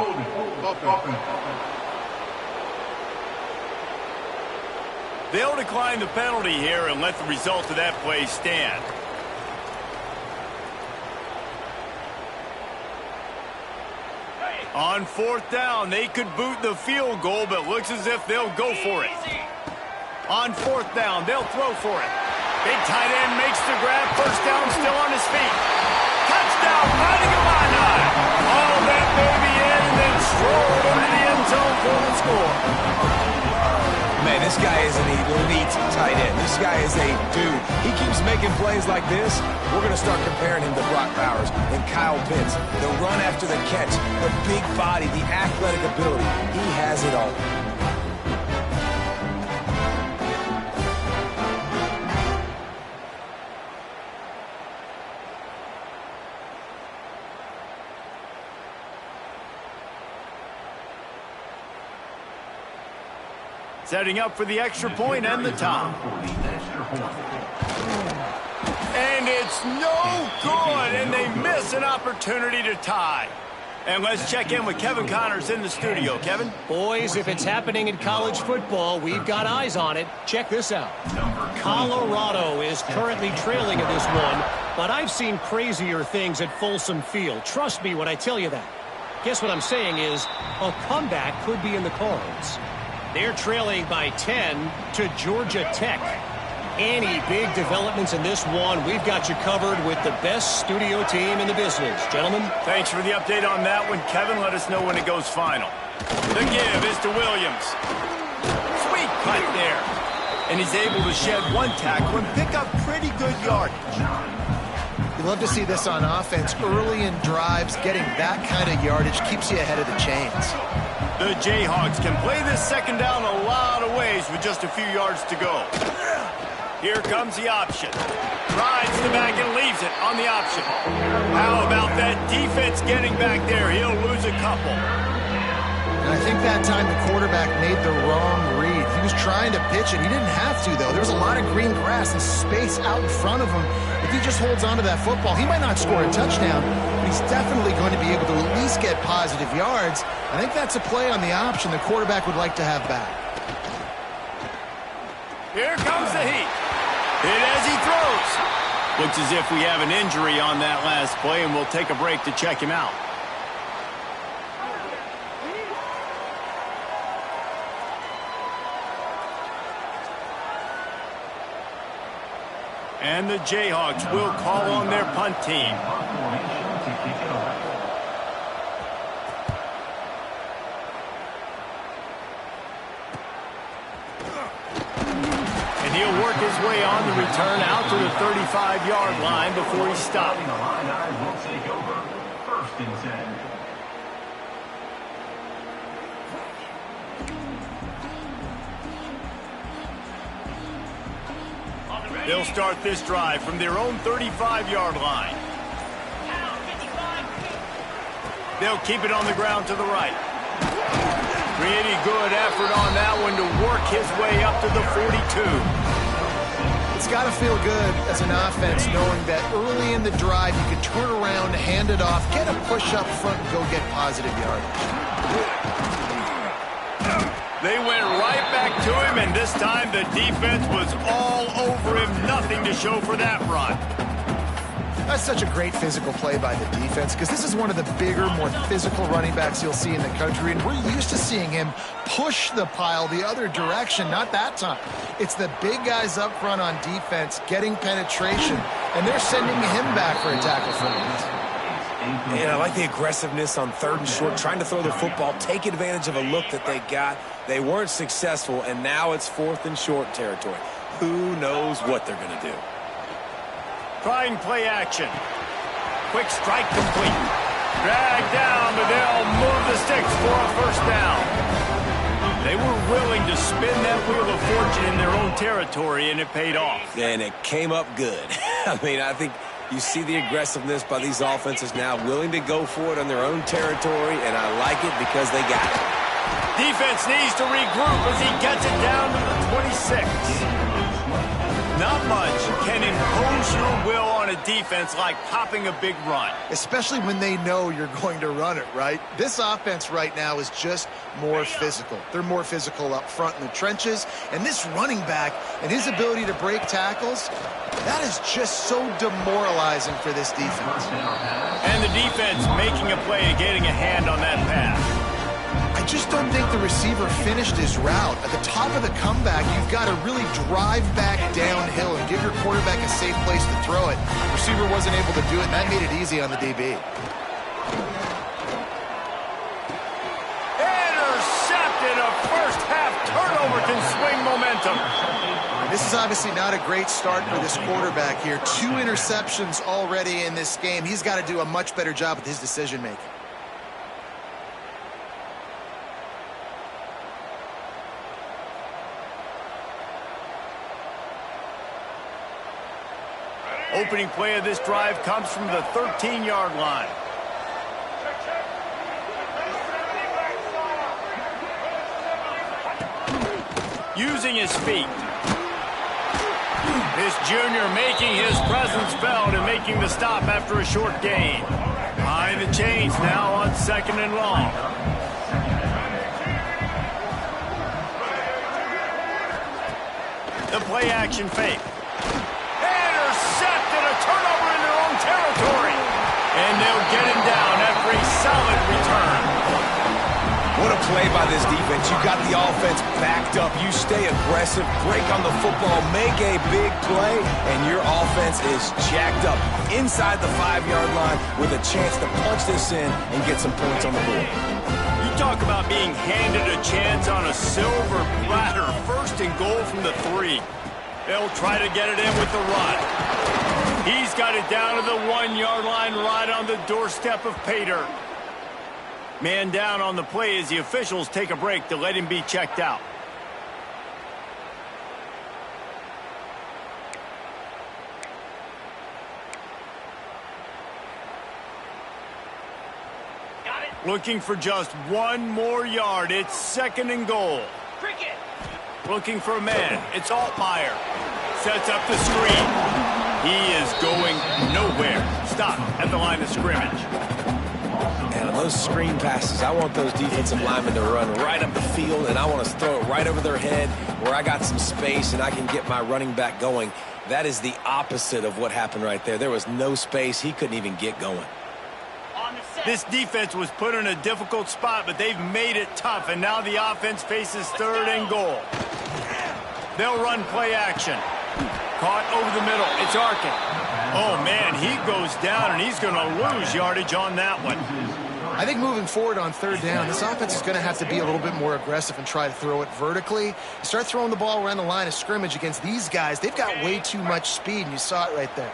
They'll decline the penalty here and let the result of that play stand. On 4th down, they could boot the field goal, but looks as if they'll go for it. On 4th down, they'll throw for it. Big tight end makes the grab. 1st down, still on his feet. Touchdown, Fighting Illini. All that baby in, and throw it into the end zone for the score. Man, this guy is an elite tight end. This guy is a dude. He keeps making plays like this. We're going to start comparing him to Brock Bowers and Kyle Pitts. The run after the catch, the big body, the athletic ability. He has it all. Setting up for the extra point and the time. And it's no good, and they miss an opportunity to tie. And let's check in with Kevin Connors in the studio. Kevin? Boys, if it's happening in college football, we've got eyes on it. Check this out. Colorado is currently trailing in this one, but I've seen crazier things at Folsom Field. Trust me when I tell you that. Guess what I'm saying is a comeback could be in the cards. They're trailing by 10 to Georgia Tech. Any big developments in this one, we've got you covered with the best studio team in the business. Gentlemen? Thanks for the update on that one, Kevin. Let us know when it goes final. The give is to Williams. Sweet cut there. And he's able to shed one tackle and pick up pretty good yardage. You love to see this on offense. Early in drives, getting that kind of yardage keeps you ahead of the chains. The Jayhawks can play this second down a lot of ways with just a few yards to go. Here comes the option. Rides the back and leaves it on the option. How about that defense getting back there? He'll lose a couple. And I think that time the quarterback made the wrong read. He was trying to pitch it. He didn't have to, though. There was a lot of green grass and space out in front of him. If he just holds on to that football, he might not score a touchdown, but he's definitely going to be able to at least get positive yards. I think that's a play on the option the quarterback would like to have back. Here comes the heat. Hit as he throws. Looks as if we have an injury on that last play, and we'll take a break to check him out. And the Jayhawks will call on their punt team. And he'll work his way on the return out to the 35-yard line before he stopped. The Illini will take over. 1st and 10. They'll start this drive from their own 35-yard line. They'll keep it on the ground to the right. Pretty good effort on that one to work his way up to the 42. It's got to feel good as an offense knowing that early in the drive you can turn around, hand it off, get a push up front, and go get positive yardage. They went right back to him, and this time the defense was all over him. Nothing to show for that run. That's such a great physical play by the defense because this is one of the bigger, more physical running backs you'll see in the country, and we're used to seeing him push the pile the other direction. Not that time. It's the big guys up front on defense getting penetration, and they're sending him back for a tackle for him. And I like the aggressiveness on 3rd and short, trying to throw the football, take advantage of a look that they got. They weren't successful, and now it's 4th and short territory. Who knows what they're going to do? Trying play action. Quick strike complete. Dragged down, but they'll move the sticks for a 1st down. They were willing to spin that wheel of fortune in their own territory, and it paid off. And it came up good. I mean, I think you see the aggressiveness by these offenses now, willing to go for it on their own territory, and I like it because they got it. Defense needs to regroup as he gets it down to the 26. Not much can impose your will on a defense like popping a big run. Especially when they know you're going to run it, right? This offense right now is just more physical. They're more physical up front in the trenches. And this running back and his ability to break tackles, that is just so demoralizing for this defense. And the defense making a play and getting a hand on that pass. I just don't think the receiver finished his route. At the top of the comeback, you've got to really drive back downhill and give your quarterback a safe place to throw it. The receiver wasn't able to do it, and that made it easy on the DB. This is obviously not a great start for this quarterback here. 2 interceptions already in this game. He's got to do a much better job with his decision-making. Opening play of this drive comes from the 13-yard line. Using his feet. This junior making his presence felt and making the stop after a short gain. Behind the chains now on 2nd and long. The play action fake. Intercepted, a turnover in their own territory. And they'll get him down after a solid return. What a play by this defense. You got the offense backed up. You stay aggressive, break on the football, make a big play, and your offense is jacked up inside the 5-yard line with a chance to punch this in and get some points on the board. You talk about being handed a chance on a silver platter. 1st and goal from the 3. They'll try to get it in with the run. He's got it down to the 1-yard line right on the doorstep of Pater. Man down on the play as the officials take a break to let him be checked out. Got it. Looking for just 1 more yard. It's 2nd and goal. Cricket. Looking for a man. It's Altmaier. Sets up the screen. He is going nowhere. Stop at the line of scrimmage. And on those screen passes, I want those defensive linemen to run right up the field, and I want to throw it right over their head where I got some space and I can get my running back going. That is the opposite of what happened right there. There was no space. He couldn't even get going. On the set. This defense was put in a difficult spot, but they've made it tough, and now the offense faces 3rd and goal. They'll run play action. Caught over the middle. It's Arkin. Oh, man, he goes down, and he's going to lose yardage on that one. I think moving forward on 3rd down, this offense is going to have to be a little bit more aggressive and try to throw it vertically. You start throwing the ball around the line of scrimmage against these guys, they've got way too much speed, and you saw it right there.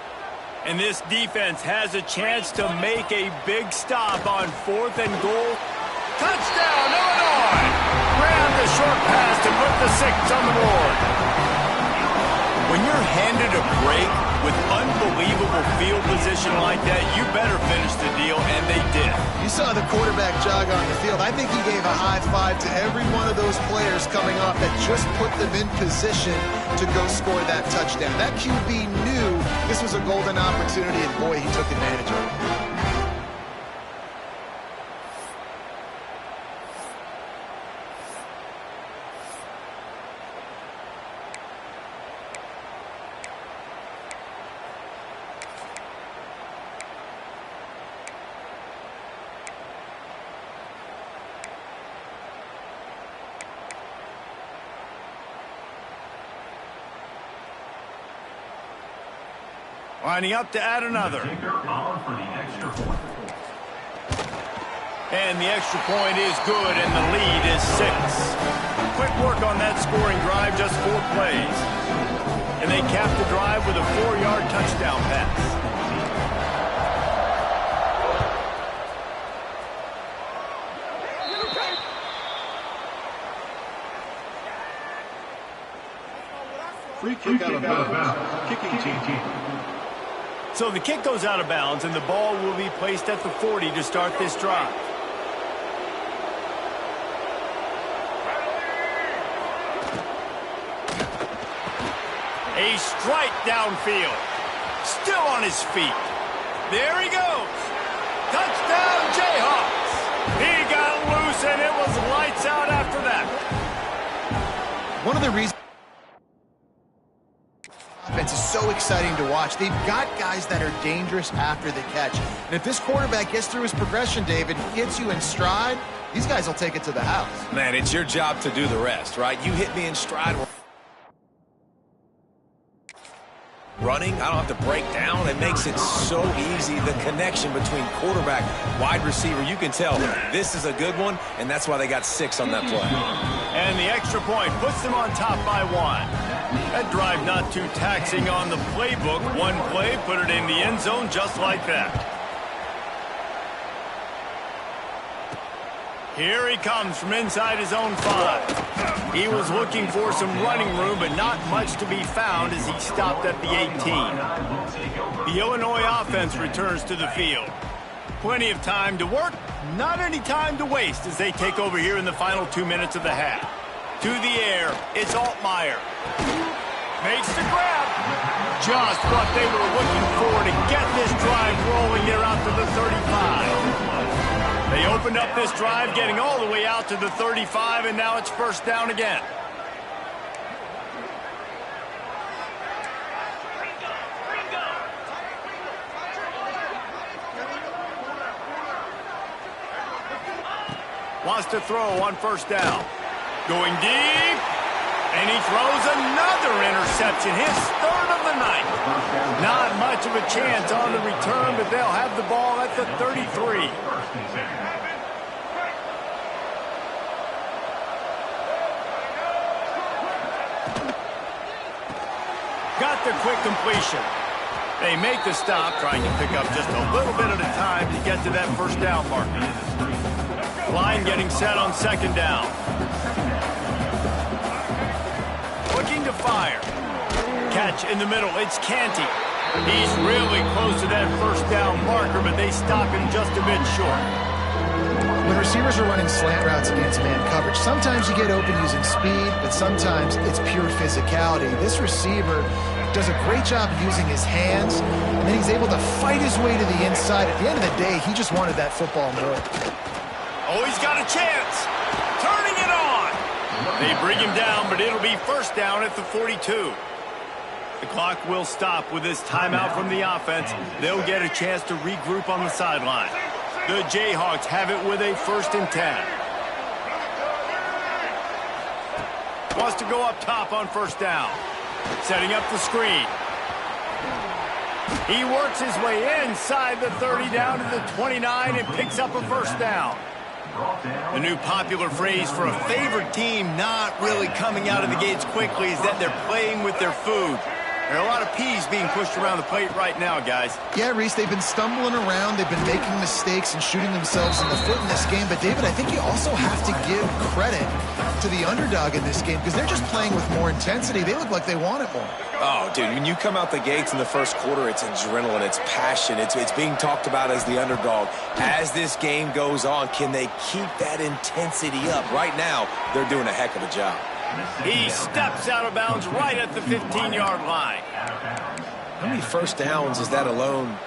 And this defense has a chance to make a big stop on 4th and goal. Touchdown, Illinois! Grab the short pass to put the 6 on the board. When you're handed a break with unbelievable field position like that, you better finish the deal, and they did. You saw the quarterback jog on the field. I think he gave a high five to every one of those players coming off that just put them in position to go score that touchdown. That QB knew this was a golden opportunity, and boy, he took advantage of it. Lining up to add another. And the extra point is good, and the lead is 6. Quick work on that scoring drive, just 4 plays. And they cap the drive with a 4-yard touchdown pass. Free kick out of bounds. Kicking team. So the kick goes out of bounds, and the ball will be placed at the 40 to start this drive. A strike downfield. Still on his feet. There he goes. Touchdown, Jayhawks. He got loose, and it was lights out after that. One of the reasons offense is so exciting to watch. They've got guys that are dangerous after the catch. And if this quarterback gets through his progression, David, gets you in stride, these guys will take it to the house. Man, it's your job to do the rest, right? You hit me in stride. Running, I don't have to break down. It makes it so easy. The connection between quarterback, wide receiver, you can tell this is a good one, and that's why they got 6 on that play. And the extra point puts them on top by 1. That drive not too taxing on the playbook. One play, put it in the end zone just like that. Here he comes from inside his own 5. He was looking for some running room, but not much to be found as he stopped at the 18. The Illinois offense returns to the field. Plenty of time to work, not any time to waste as they take over here in the final 2 minutes of the half. To the air, it's Altmaier. Makes the grab. Just what they were looking for to get this drive rolling there out to the 35. They opened up this drive, getting all the way out to the 35, and now it's first down again. Wants to throw on first down. Going deep, and he throws another interception, his third of the night. Not much of a chance on the return, but they'll have the ball at the 33. Got the quick completion. They make the stop, trying to pick up just a little bit at a time to get to that first down marker. Line getting set on second down. Looking to fire. Catch in the middle. It's Canty. He's really close to that first down marker, but they stop him just a bit short. When receivers are running slant routes against man coverage, sometimes you get open using speed, but sometimes it's pure physicality. This receiver does a great job using his hands, and then he's able to fight his way to the inside. At the end of the day, he just wanted that football more. Oh, he's got a chance. Turning it on. They bring him down, but it'll be first down at the 42. The clock will stop with this timeout from the offense. They'll get a chance to regroup on the sideline. The Jayhawks have it with a 1st and 10. Wants to go up top on first down. Setting up the screen. He works his way inside the 30 down to the 29 and picks up a first down. The new popular phrase for a favored team not really coming out of the gates quickly is that they're playing with their food. There are a lot of peas being pushed around the plate right now, guys. Yeah, Reese, they've been stumbling around. They've been making mistakes and shooting themselves in the foot in this game. But, David, I think you also have to give credit to the underdog in this game because they're just playing with more intensity. They look like they want it more. Oh, dude, when you come out the gates in the first quarter, it's adrenaline, it's passion, it's being talked about as the underdog. As this game goes on, can they keep that intensity up? Right now, they're doing a heck of a job. He steps out of bounds right at the 15-yard line. How many first downs is that alone,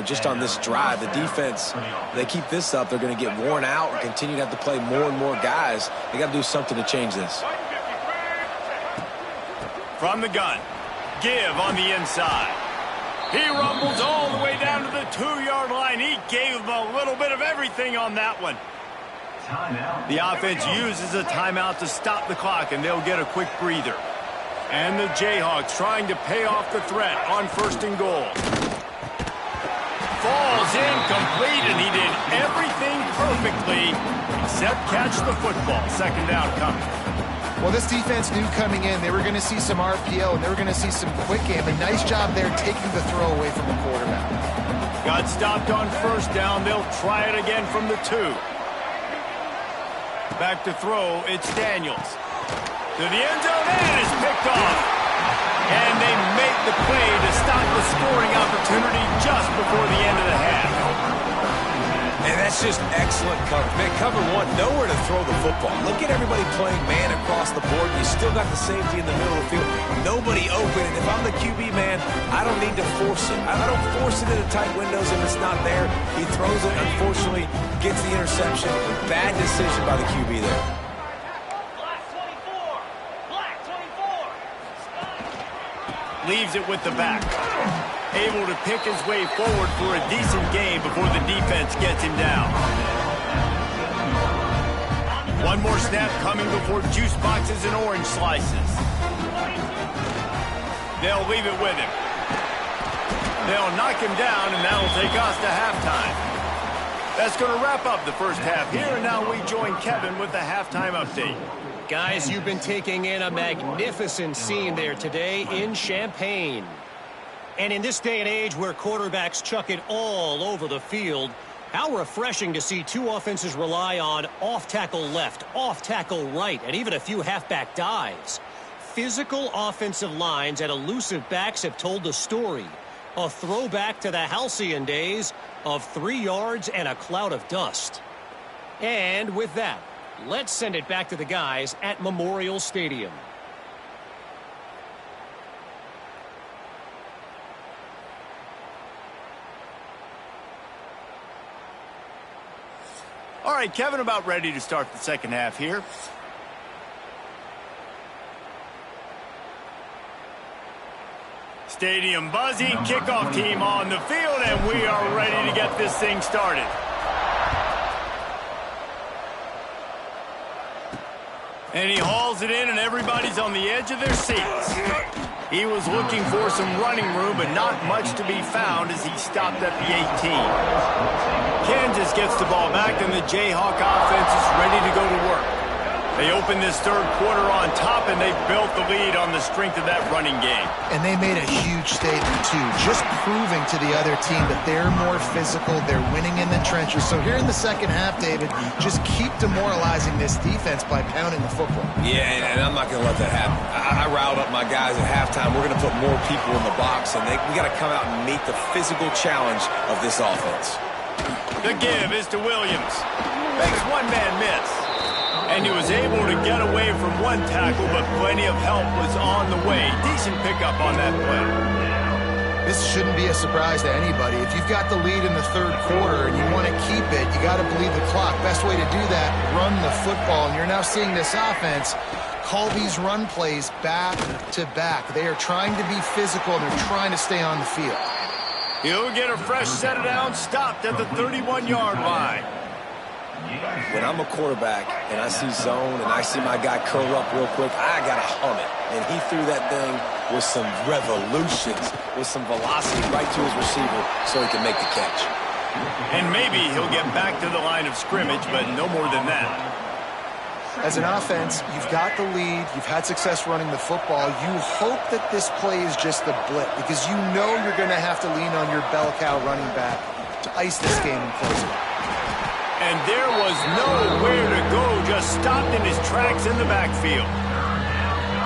just on this drive? The defense, they keep this up, they're going to get worn out and continue to have to play more and more guys. They got to do something to change this. From the gun, Give on the inside. He rumbles all the way down to the 2-yard line. He gave them a little bit of everything on that one. The offense uses a timeout to stop the clock, and they'll get a quick breather. And the Jayhawks trying to pay off the threat on 1st and goal. Falls incomplete, and he did everything perfectly except catch the football. 2nd down coming. Well, this defense knew coming in they were going to see some RPO, and they were going to see some quick game. A nice job there taking the throw away from the quarterback. Got stopped on 1st down. They'll try it again from the 2. Back to throw, it's Daniels. To the end zone, and is picked off. And they make the play to stop the scoring opportunity just before the end of the half. And that's just excellent coverage. Man, cover one, nowhere to throw the football. Look at everybody playing man across the board. You still got the safety in the middle of the field. Nobody open. And if I'm the QB, man, I don't need to force it. I don't force it into tight windows if it's not there. He throws it, unfortunately, gets the interception. Bad decision by the QB there. Black 24. Leaves it with the back. Able to pick his way forward for a decent game before the defense gets him down. One more snap coming before juice boxes and orange slices. They'll leave it with him. They'll knock him down, and that'll take us to halftime. That's going to wrap up the first half here, and now we join Kevin with the halftime update. Guys, you've been taking in a magnificent scene there today in Champaign. And in this day and age where quarterbacks chuck it all over the field, how refreshing to see two offenses rely on off-tackle left, off-tackle right, and even a few halfback dives. Physical offensive lines and elusive backs have told the story. A throwback to the halcyon days of 3 yards and a cloud of dust. And with that, let's send it back to the guys at Memorial Stadium. All right, Kevin, about ready to start the second half here. Stadium buzzing, kickoff team on the field, and we are ready to get this thing started. And he hauls it in, and everybody's on the edge of their seats. He was looking for some running room, but not much to be found as he stopped at the 18. Kansas gets the ball back, and the Jayhawk offense is ready to go to work. They open this third quarter on top, and they built the lead on the strength of that running game. And they made a huge statement, too, just proving to the other team that they're more physical, they're winning in the trenches. So here in the second half, David, just keep demoralizing this defense by pounding the football. Yeah, and I'm not going to let that happen. I riled up my guys at halftime. We're going to put more people in the box, and we got to come out and meet the physical challenge of this offense. The give is to Williams. Makes one man miss. And he was able to get away from one tackle, but plenty of help was on the way. Decent pickup on that play. This shouldn't be a surprise to anybody. If you've got the lead in the third quarter and you want to keep it, you got to bleed the clock. Best way to do that, run the football. And you're now seeing this offense call these run plays back to back. They are trying to be physical, and they're trying to stay on the field. He'll get a fresh set down, stopped at the 31-yard line. When I'm a quarterback and I see zone and I see my guy curl up real quick, I got to hum it. And he threw that thing with some revolutions, with some velocity right to his receiver so he can make the catch. And maybe he'll get back to the line of scrimmage, but no more than that. As an offense, you've got the lead, you've had success running the football. You hope that this play is just the blip because you know you're going to have to lean on your bell cow running back to ice this game and close it. And there was nowhere to go, just stopped in his tracks in the backfield.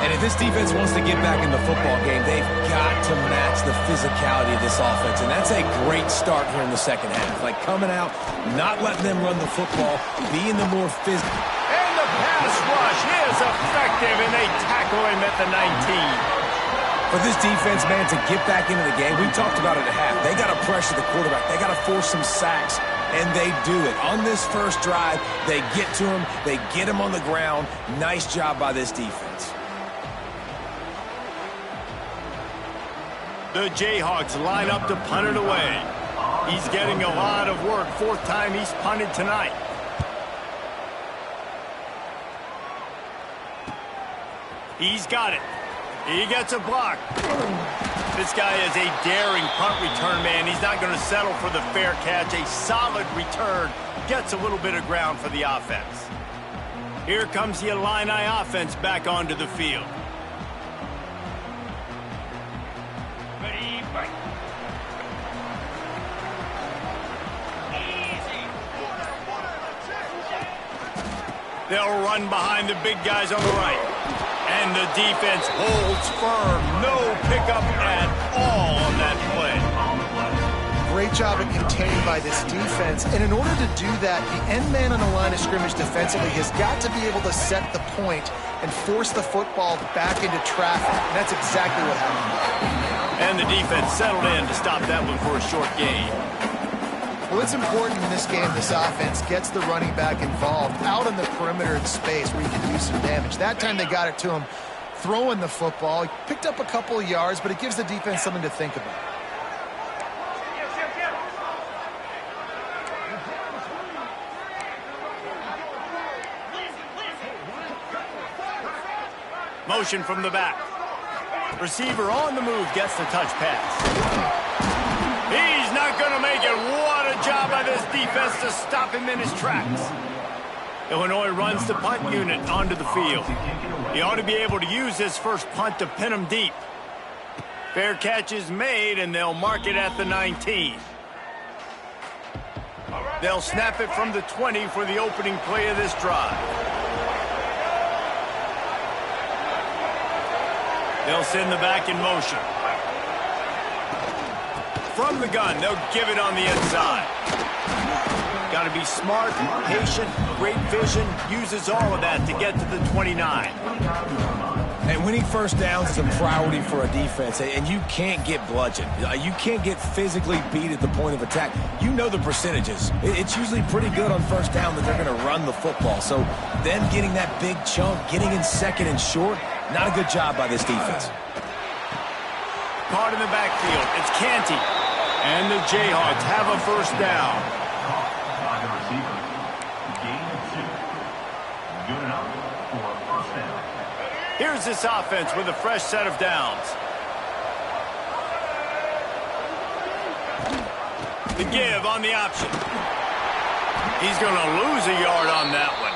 And if this defense wants to get back in the football game, they've got to match the physicality of this offense. And that's a great start here in the second half. Like coming out, not letting them run the football, being the more physical. And the pass rush is effective, and they tackle him at the 19. For this defense, man, to get back into the game, we talked about it at half. They got to pressure the quarterback. They got to force some sacks. And they do it. On this first drive, they get to him. They get him on the ground. Nice job by this defense. The Jayhawks line up to punt it away. He's getting a lot of work. Fourth time he's punted tonight. He's got it. He gets a block. This guy is a daring punt return man. He's not going to settle for the fair catch. A solid return gets a little bit of ground for the offense. Here comes the Illini offense back onto the field. Ready, fight. They'll run behind the big guys on the right. And the defense holds firm. No pickup at all on that play. Great job at containing by this defense. And in order to do that, the end man on the line of scrimmage defensively has got to be able to set the point and force the football back into traffic. And that's exactly what happened. And the defense settled in to stop that one for a short gain. Well, it's important in this game this offense gets the running back involved out on the perimeter in space where you can do some damage. That time they got it to him throwing the football. He picked up a couple of yards, but it gives the defense something to think about. Motion from the back. Receiver on the move gets the touch pass. He's not going to make it. What a job by this defense to stop him in his tracks. Illinois runs the punt unit onto the field. He ought to be able to use his first punt to pin him deep. Fair catch is made, and they'll mark it at the 19. They'll snap it from the 20 for the opening play of this drive. They'll send the back in motion. From the gun, they'll give it on the inside. Got to be smart, patient, great vision, uses all of that to get to the 29. And winning first downs is a priority for a defense, and you can't get bludgeoned. You can't get physically beat at the point of attack. You know the percentages. It's usually pretty good on first down that they're going to run the football. So them getting that big chunk, getting in second and short, not a good job by this defense. Caught in the backfield. It's Canty. And the Jayhawks have a first down. By the receiver. Gain of 2. Good enough for a first down. Here's this offense with a fresh set of downs. The give on the option. He's going to lose a yard on that one.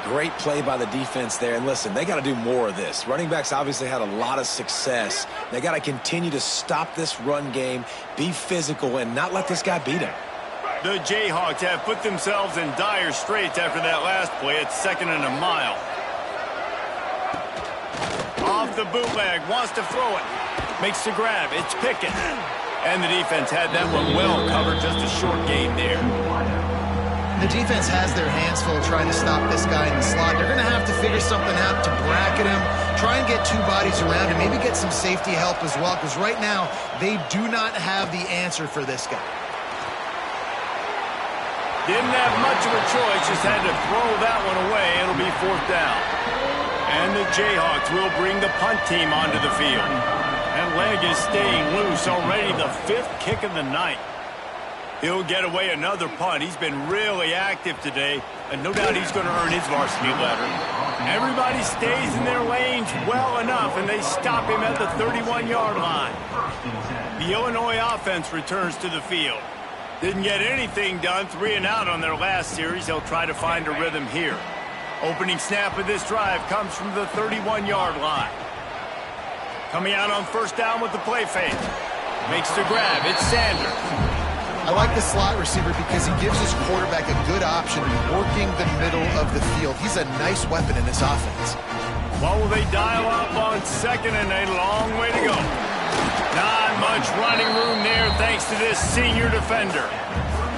Great play by the defense there. And listen, they got to do more of this. Running backs obviously had a lot of success. They got to continue to stop this run game, be physical, and not let this guy beat him. The Jayhawks have put themselves in dire straits after that last play at 2nd and a mile. Off the bootleg, wants to throw it. Makes the grab, it's Pickett. And the defense had that one well covered, just a short gain there. The defense has their hands full trying to stop this guy in the slot. They're going to have to figure something out to bracket him, try and get two bodies around him, maybe get some safety help as well, because right now they do not have the answer for this guy. Didn't have much of a choice, just had to throw that one away. It'll be 4th down. And the Jayhawks will bring the punt team onto the field. That leg is staying loose, already the 5th kick of the night. He'll get away another punt. He's been really active today, and no doubt he's going to earn his varsity letter. Everybody stays in their lanes well enough, and they stop him at the 31-yard line. The Illinois offense returns to the field. Didn't get anything done, 3 and out on their last series. They'll try to find a rhythm here. Opening snap of this drive comes from the 31-yard line. Coming out on first down with the play fake. Makes the grab. It's Sanders. I like the slot receiver because he gives his quarterback a good option working the middle of the field. He's a nice weapon in this offense. What will they dial up on 2nd and a long way to go? Not much running room there thanks to this senior defender.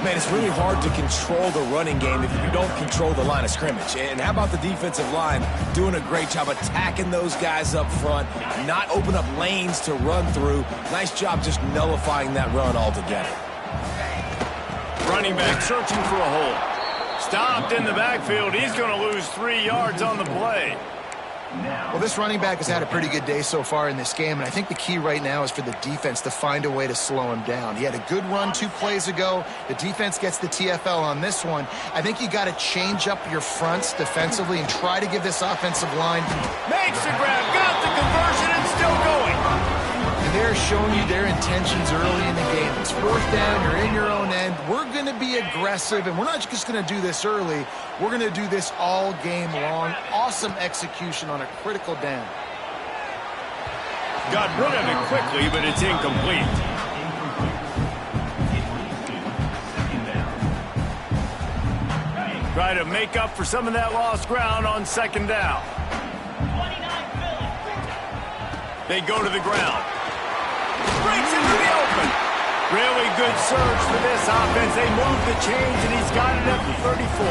Man, it's really hard to control the running game if you don't control the line of scrimmage. And how about the defensive line doing a great job attacking those guys up front, not open up lanes to run through. Nice job just nullifying that run altogether. Running back searching for a hole. Stopped in the backfield. He's going to lose 3 yards on the play. Well, this running back has had a pretty good day so far in this game, and I think the key right now is for the defense to find a way to slow him down. He had a good run 2 plays ago. The defense gets the TFL on this one. I think you got to change up your fronts defensively and try to give this offensive line. Makes the grab, got the conversion, and still going. And they're showing you their intentions early in the game. It's 4th down, you're in your own end. We're going to be aggressive, and we're not just going to do this early. We're going to do this all game long. Awesome execution on a critical down. Got rid of it quickly, but it's incomplete. Try to make up for some of that lost ground on 2nd down. They go to the ground. Breaks into the open. Really good surge for this offense. They move the chains, and he's got it up to 34.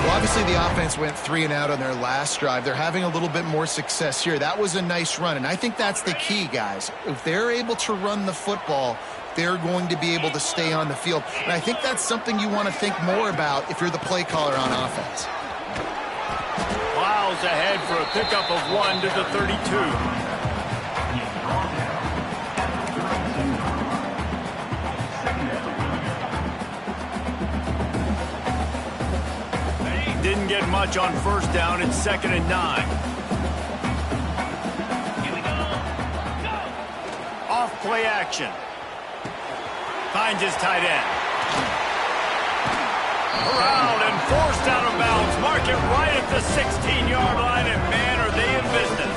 Well, obviously the offense went 3 and out on their last drive. They're having a little bit more success here. That was a nice run, and I think that's the key, guys. If they're able to run the football, they're going to be able to stay on the field. And I think that's something you want to think more about if you're the play caller on offense. Plows ahead for a pickup of 1 to the 32. Didn't get much on first down. It's 2nd and 9. Off play action. Finds his tight end. Corralled and forced out of bounds. Mark it right at the 16-yard line, and man, are they in business.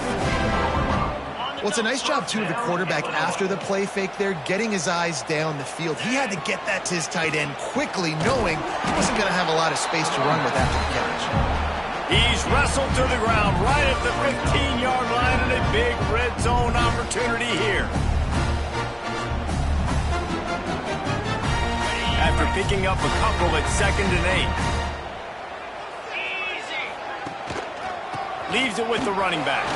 Well, it's a nice job, too, of the quarterback after the play fake there, getting his eyes down the field. He had to get that to his tight end quickly, knowing he wasn't going to have a lot of space to run with after the catch. He's wrestled to the ground right at the 15-yard line, and a big red zone opportunity here. After picking up a couple at 2nd and 8. Leaves it with the running back.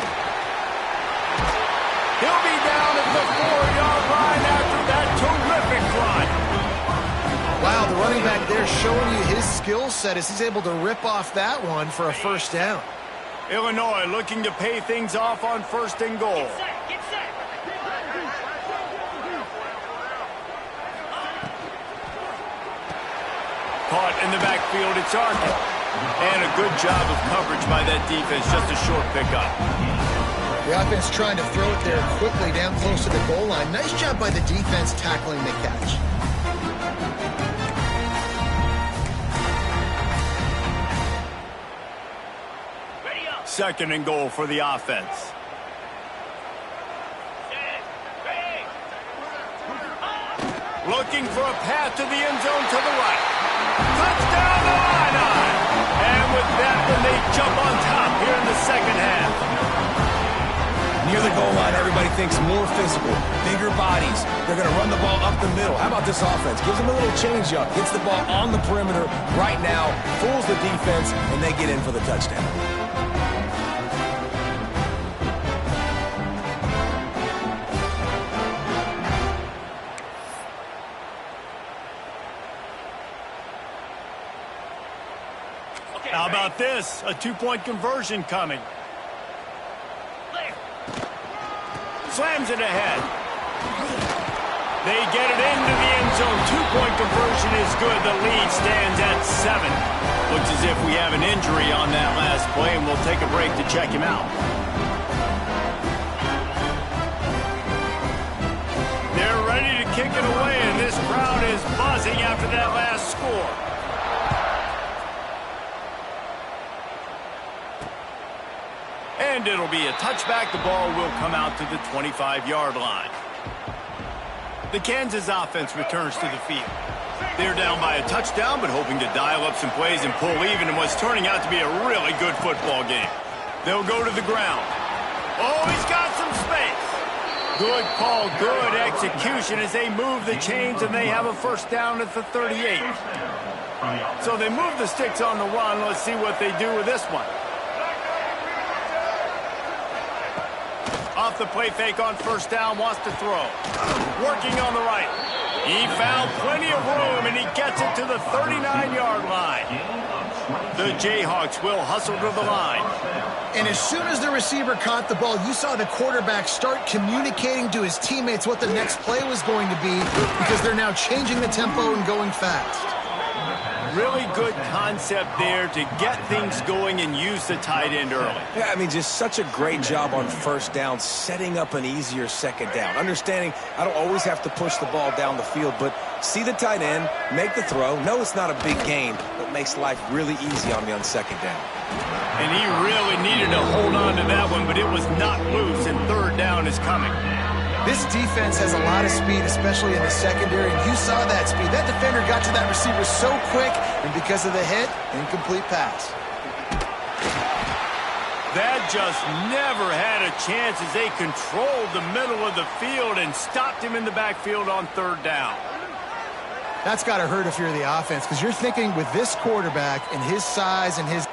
He'll be down at the 4-yard line after that terrific run. Wow, the running back there showing you his skill set as he's able to rip off that one for a first down. Illinois looking to pay things off on 1st and goal. Get set. Caught in the backfield, it's Arkin. And a good job of coverage by that defense, just a short pickup. The offense trying to throw it there quickly down close to the goal line. Nice job by the defense tackling the catch. Ready up. 2nd and goal for the offense. Set. Ready. Looking for a path to the end zone to the right. Touchdown, the Illini! And with that one, they jump on top here in the 2nd half. Near the goal line, everybody thinks more physical, bigger bodies. They're going to run the ball up the middle. How about this offense? Gives them a little change-up, gets the ball on the perimeter right now, fools the defense, and they get in for the touchdown. How about this? A 2-point conversion coming. Slams it ahead. They get it into the end zone. 2-point conversion is good. The lead stands at 7. Looks as if we have an injury on that last play, and we'll take a break to check him out. They're ready to kick it away, and this crowd is buzzing after that last score. And it'll be a touchback. The ball will come out to the 25-yard line. The Kansas offense returns to the field. They're down by a touchdown, but hoping to dial up some plays and pull even in what's turning out to be a really good football game. They'll go to the ground. Oh, he's got some space. Good call, good execution as they move the chains, and they have a first down at the 38. So they move the sticks on the run. Let's see what they do with this one. Off the play fake on first down, wants to throw. Working on the right. He found plenty of room, and he gets it to the 39-yard line. The Jayhawks will hustle to the line. And as soon as the receiver caught the ball, you saw the quarterback start communicating to his teammates what the next play was going to be because they're now changing the tempo and going fast. Really good concept there to get things going and use the tight end early. Yeah, I mean, just such a great job on first down, setting up an easier second down. Understanding I don't always have to push the ball down the field, but see the tight end, make the throw. No, it's not a big gain, but makes life really easy on me on second down. And he really needed to hold on to that one, but it was not loose, and third down is coming. This defense has a lot of speed, especially in the secondary, and you saw that speed. That defender got to that receiver so quick, and because of the hit, incomplete pass. That just never had a chance as they controlled the middle of the field and stopped him in the backfield on third down. That's got to hurt if you're the offense, because you're thinking with this quarterback and his size and his...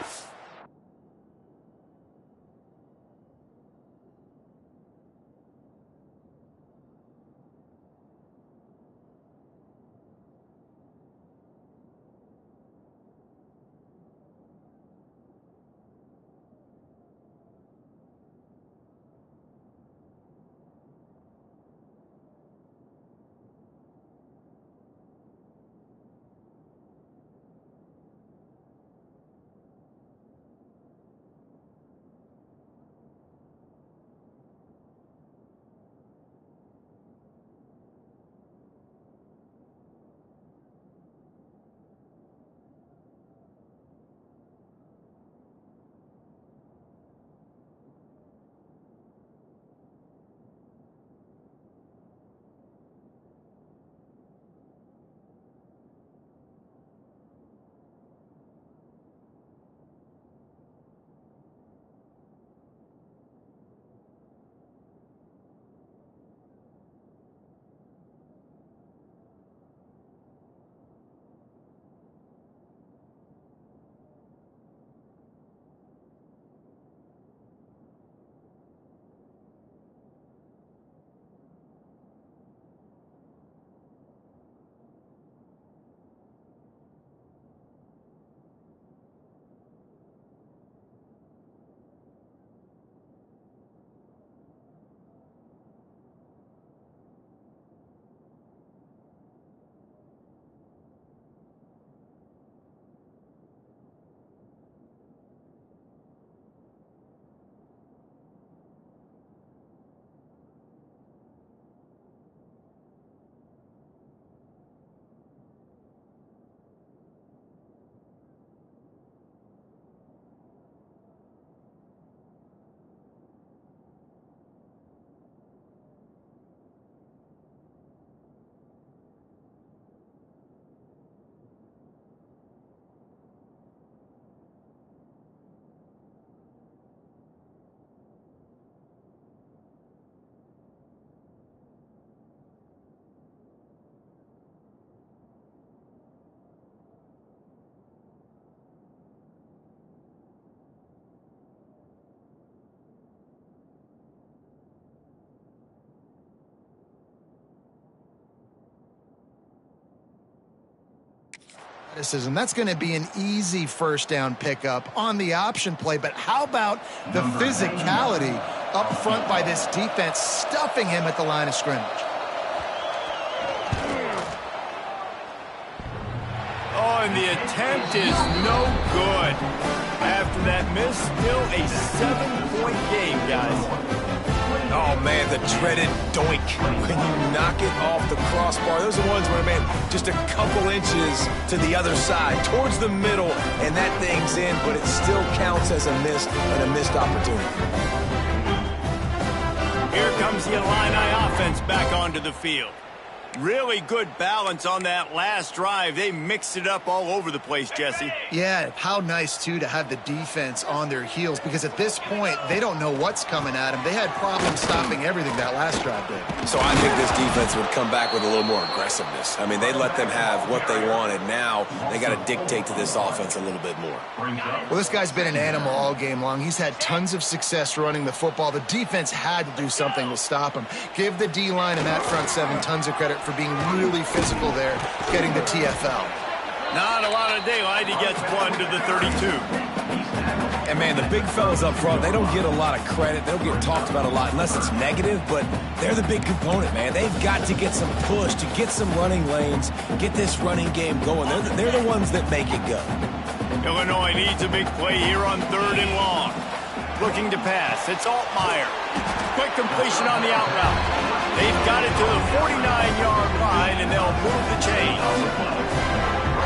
athleticism. That's going to be an easy first down pickup on the option play. But how about the physicality up front by this defense, stuffing him at the line of scrimmage? Oh, and the attempt is no good. After that miss, still a 7-point game, guys. Oh, man, the dreaded doink. When you knock it off the crossbar, those are the ones where, man, just a couple inches to the other side, towards the middle, and that thing's in, but it still counts as a miss and a missed opportunity. Here comes the Illini offense back onto the field. Really good balance on that last drive. They mixed it up all over the place, Jesse. Yeah, how nice, too, to have the defense on their heels, because at this point, they don't know what's coming at them. They had problems stopping everything that last drive did. So I think this defense would come back with a little more aggressiveness. I mean, they let them have what they wanted. Now they got to dictate to this offense a little bit more. Well, this guy's been an animal all game long. He's had tons of success running the football. The defense had to do something to stop him. Give the D-line and that front seven tons of credit for being really physical there, getting the TFL. Not a lot of daylight. He gets one to the 32. And, man, the big fellas up front, they don't get a lot of credit. They don't get talked about a lot unless it's negative, but they're the big component, man. They've got to get some push, to get some running lanes, get this running game going. They're the ones that make it go. Illinois needs a big play here on 3rd and long. Looking to pass. It's Altmaier. Quick completion on the out route. They've got it to the 49-yard line, and they'll move the chains.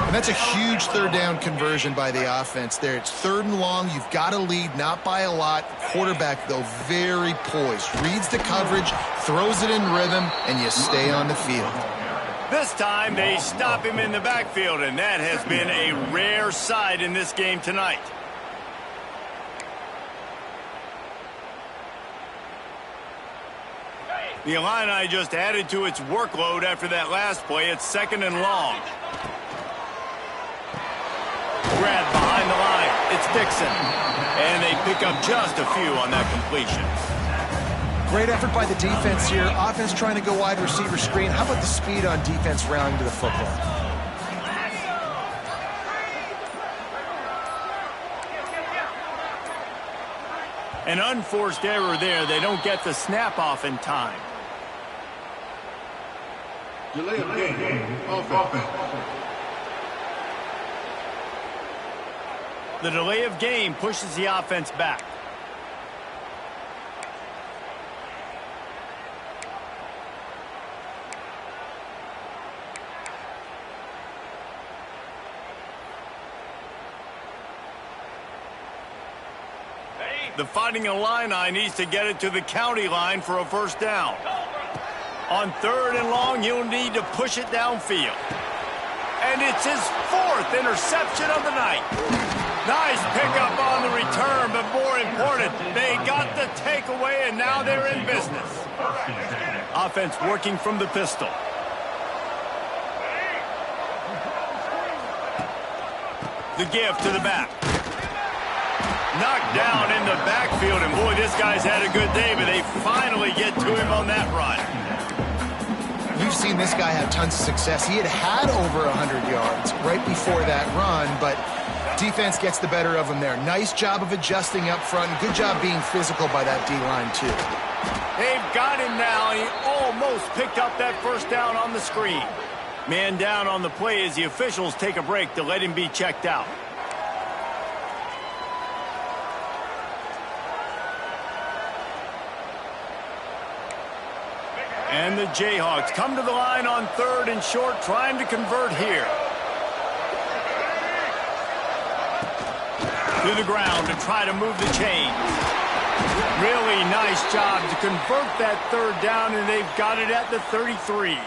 And that's a huge third down conversion by the offense there. It's 3rd and long. You've got to lead, not by a lot. Quarterback, though, very poised. Reads the coverage, throws it in rhythm, and you stay on the field. This time, they stop him in the backfield, and that has been a rare sight in this game tonight. The Illini just added to its workload after that last play. It's 2nd and long. Grab behind the line. It's Dixon. And they pick up just a few on that completion. Great effort by the defense here. Offense trying to go wide receiver screen. How about the speed on defense rallying to the football? An unforced error there. They don't get the snap off in time. Delay of game. Offense. The delay of game pushes the offense back. The Fighting Illini needs to get it to the county line for a first down. On 3rd and long, he'll need to push it downfield. And it's his 4th interception of the night. Nice pickup on the return, but more important, they got the takeaway, and now they're in business. Offense working from the pistol. The give to the back. Knocked down in the backfield, and boy, this guy's had a good day, but they finally get to him on that run. We've seen this guy have tons of success. He had over 100 yards right before that run, but defense gets the better of him there. Nice job of adjusting up front. Good job being physical by that D-line, too. They've got him now, and he almost picked up that first down on the screen. Man down on the play as the officials take a break to let him be checked out. And the Jayhawks come to the line on 3rd and short, trying to convert here. To the ground to try to move the chains. Really nice job to convert that 3rd down, and they've got it at the 33.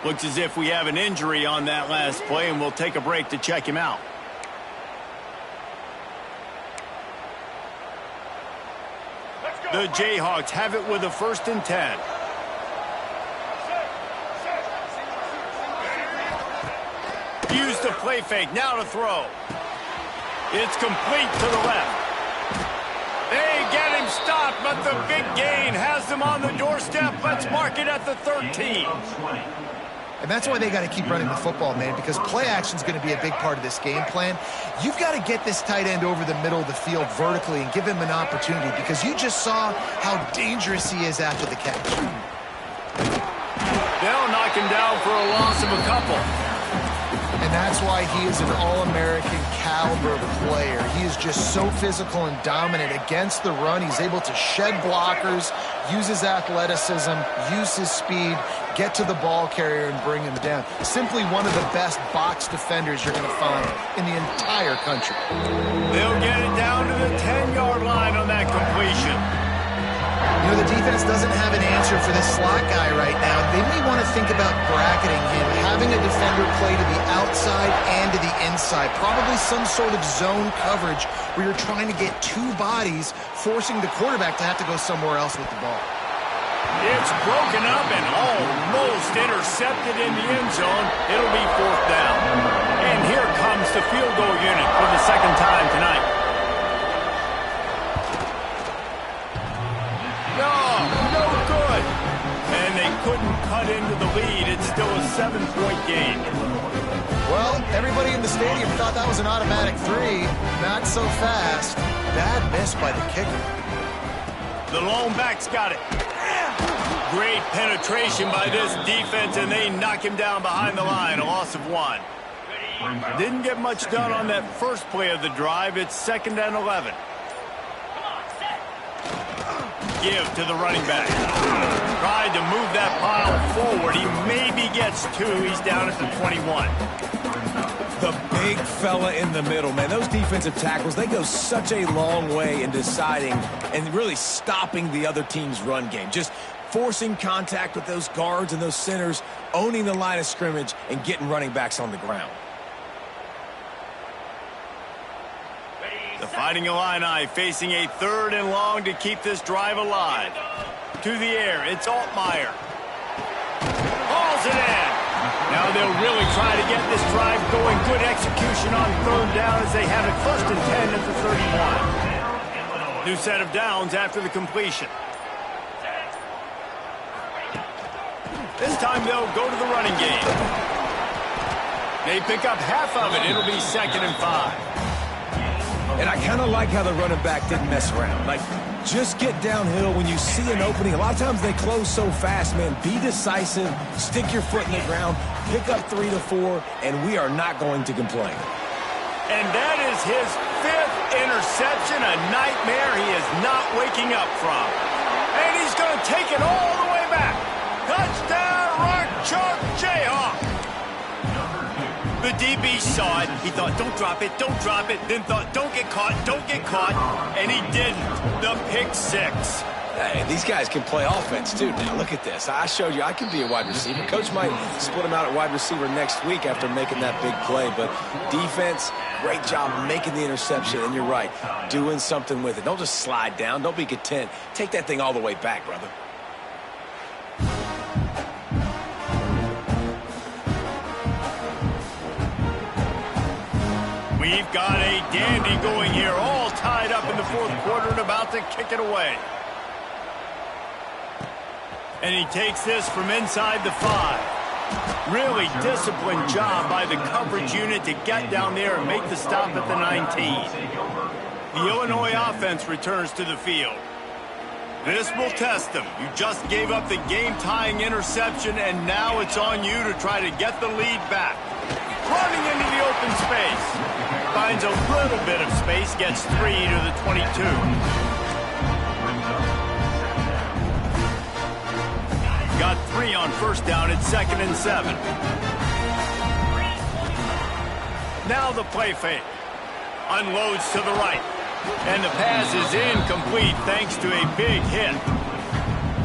Looks as if we have an injury on that last play, and we'll take a break to check him out. The Jayhawks have it with a 1st and 10. Use the play fake, now to throw. It's complete to the left. They get him stopped, but the big gain has them on the doorstep. Let's mark it at the 13. And that's why they got to keep running the football, man, because play action is going to be a big part of this game plan. You've got to get this tight end over the middle of the field vertically and give him an opportunity, because you just saw how dangerous he is after the catch. They'll knock him down for a loss of a couple. And that's why he is an All-American caliber player. He is just so physical and dominant against the run. He's able to shed blockers, use his athleticism, use his speed, get to the ball carrier and bring him down. Simply one of the best box defenders you're going to find in the entire country. They'll get it down to the 10-yard line on that completion. You know, the defense doesn't have an answer for this slot guy right now. They may want to think about bracketing him, having a defender play to the outside and to the inside. Probably some sort of zone coverage where you're trying to get two bodies, forcing the quarterback to have to go somewhere else with the ball. It's broken up and almost intercepted in the end zone. It'll be 4th down. And here comes the field goal unit for the second time tonight. No good. And they couldn't cut into the lead. It's still a 7-point game. Well, everybody in the stadium thought that was an automatic 3. Not so fast. Bad miss by the kicker. The lone back's got it. Great penetration by this defense, and they knock him down behind the line. A loss of 1. Didn't get much done on that first play of the drive. It's 2nd and 11. Give to the running back. Tried to move that pile forward. He maybe gets 2. He's down at the 21. The big fella in the middle, man. Those defensive tackles, they go such a long way in deciding and really stopping the other team's run game. Just forcing contact with those guards and those centers, owning the line of scrimmage, and getting running backs on the ground. The Fighting Illini facing a 3rd and long to keep this drive alive. To the air, it's Altmaier. Hauls it in. Now they'll really try to get this drive going. Good execution on 3rd down as they have it 1st and 10 at the 31. New set of downs after the completion. This time they'll go to the running game. They pick up half of it. It'll be 2nd and 5. And I kind of like how the running back didn't mess around. Like, just get downhill when you see an opening. A lot of times they close so fast, man. Be decisive, stick your foot in the ground, pick up 3 to 4, and we are not going to complain. And that is his 5th interception, a nightmare he is not waking up from. And he's going to take it all the way back. Touchdown, Rock Chalk Jayhawk. The DB saw it. He thought, don't drop it, don't drop it. Then thought, don't get caught, don't get caught. And he didn't. The pick 6. Hey, these guys can play offense, too. Now, look at this. I showed you I can be a wide receiver. Coach might split him out at wide receiver next week after making that big play. But defense, great job making the interception. And you're right, doing something with it. Don't just slide down. Don't be content. Take that thing all the way back, brother. We've got a dandy going here, all tied up in the 4th quarter and about to kick it away. And he takes this from inside the 5. Really disciplined job by the coverage unit to get down there and make the stop at the 19. The Illinois offense returns to the field. This will test them. You just gave up the game-tying interception, and now it's on you to try to get the lead back. Running into the open space. Finds a little bit of space, gets 3 to the 22. Got 3 on 1st down at 2nd and 7. Now the play fake. Unloads to the right. And the pass is incomplete thanks to a big hit.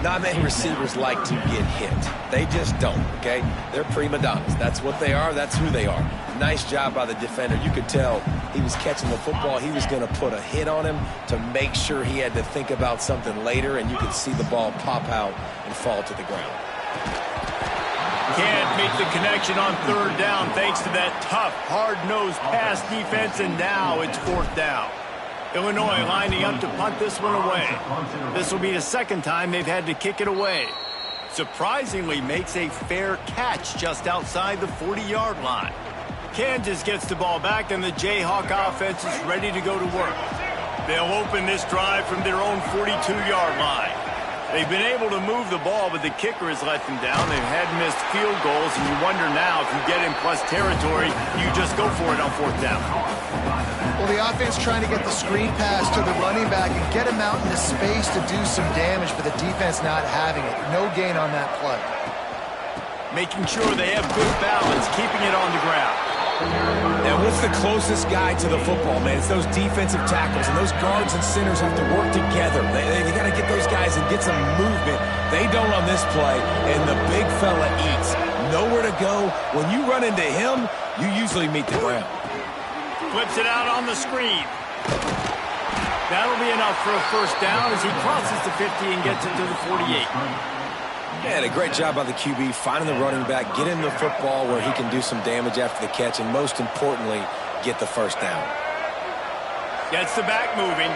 Not many receivers like to get hit. They just don't, okay? They're prima donnas. That's what they are. That's who they are. Nice job by the defender. You could tell he was catching the football. He was going to put a hit on him to make sure he had to think about something later, and you could see the ball pop out and fall to the ground. Can't make the connection on 3rd down thanks to that tough, hard-nosed pass defense, and now it's 4th down. Illinois lining up to punt this one away. This will be the 2nd time they've had to kick it away. surprisingly makes a fair catch just outside the 40-yard line. Kansas gets the ball back, and the Jayhawk offense is ready to go to work. They'll open this drive from their own 42-yard line. They've been able to move the ball, but the kicker has let them down. They've had missed field goals, and you wonder now if you get in plus territory, you just go for it on 4th down. Well, the offense trying to get the screen pass to the running back and get him out into space to do some damage, but the defense not having it. No gain on that play. Making sure they have good balance, keeping it on the ground. And what's the closest guy to the football, man? It's those defensive tackles, and those guards and centers have to work together. They got to get those guys and get some movement. They don't on this play, and the big fella eats. Nowhere to go. When you run into him, you usually meet the ground. Flips it out on the screen. That'll be enough for a 1st down as he crosses the 50 and gets it to the 48. Man, a great job by the QB finding the running back, getting the football where he can do some damage after the catch, and most importantly, get the 1st down. Gets the back moving.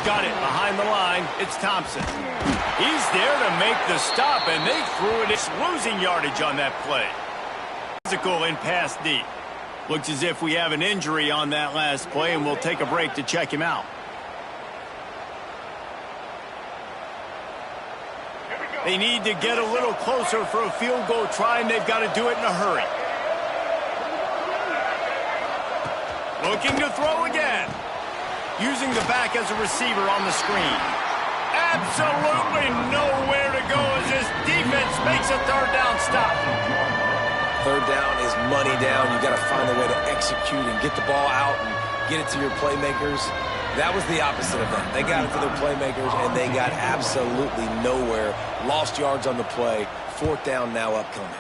Got it behind the line. It's Thompson. He's there to make the stop, and they threw it. It's losing yardage on that play. Physical in pass deep. Looks as if we have an injury on that last play, and we'll take a break to check him out. They need to get a little closer for a field goal try, and they've got to do it in a hurry. Looking to throw again. Using the back as a receiver on the screen. Absolutely nowhere to go as this defense makes a 3rd down stop. 3rd down is money down. You got to find a way to execute and get the ball out and get it to your playmakers. That was the opposite of that. They got it to their playmakers, and they got absolutely nowhere. Lost yards on the play. 4th down now upcoming.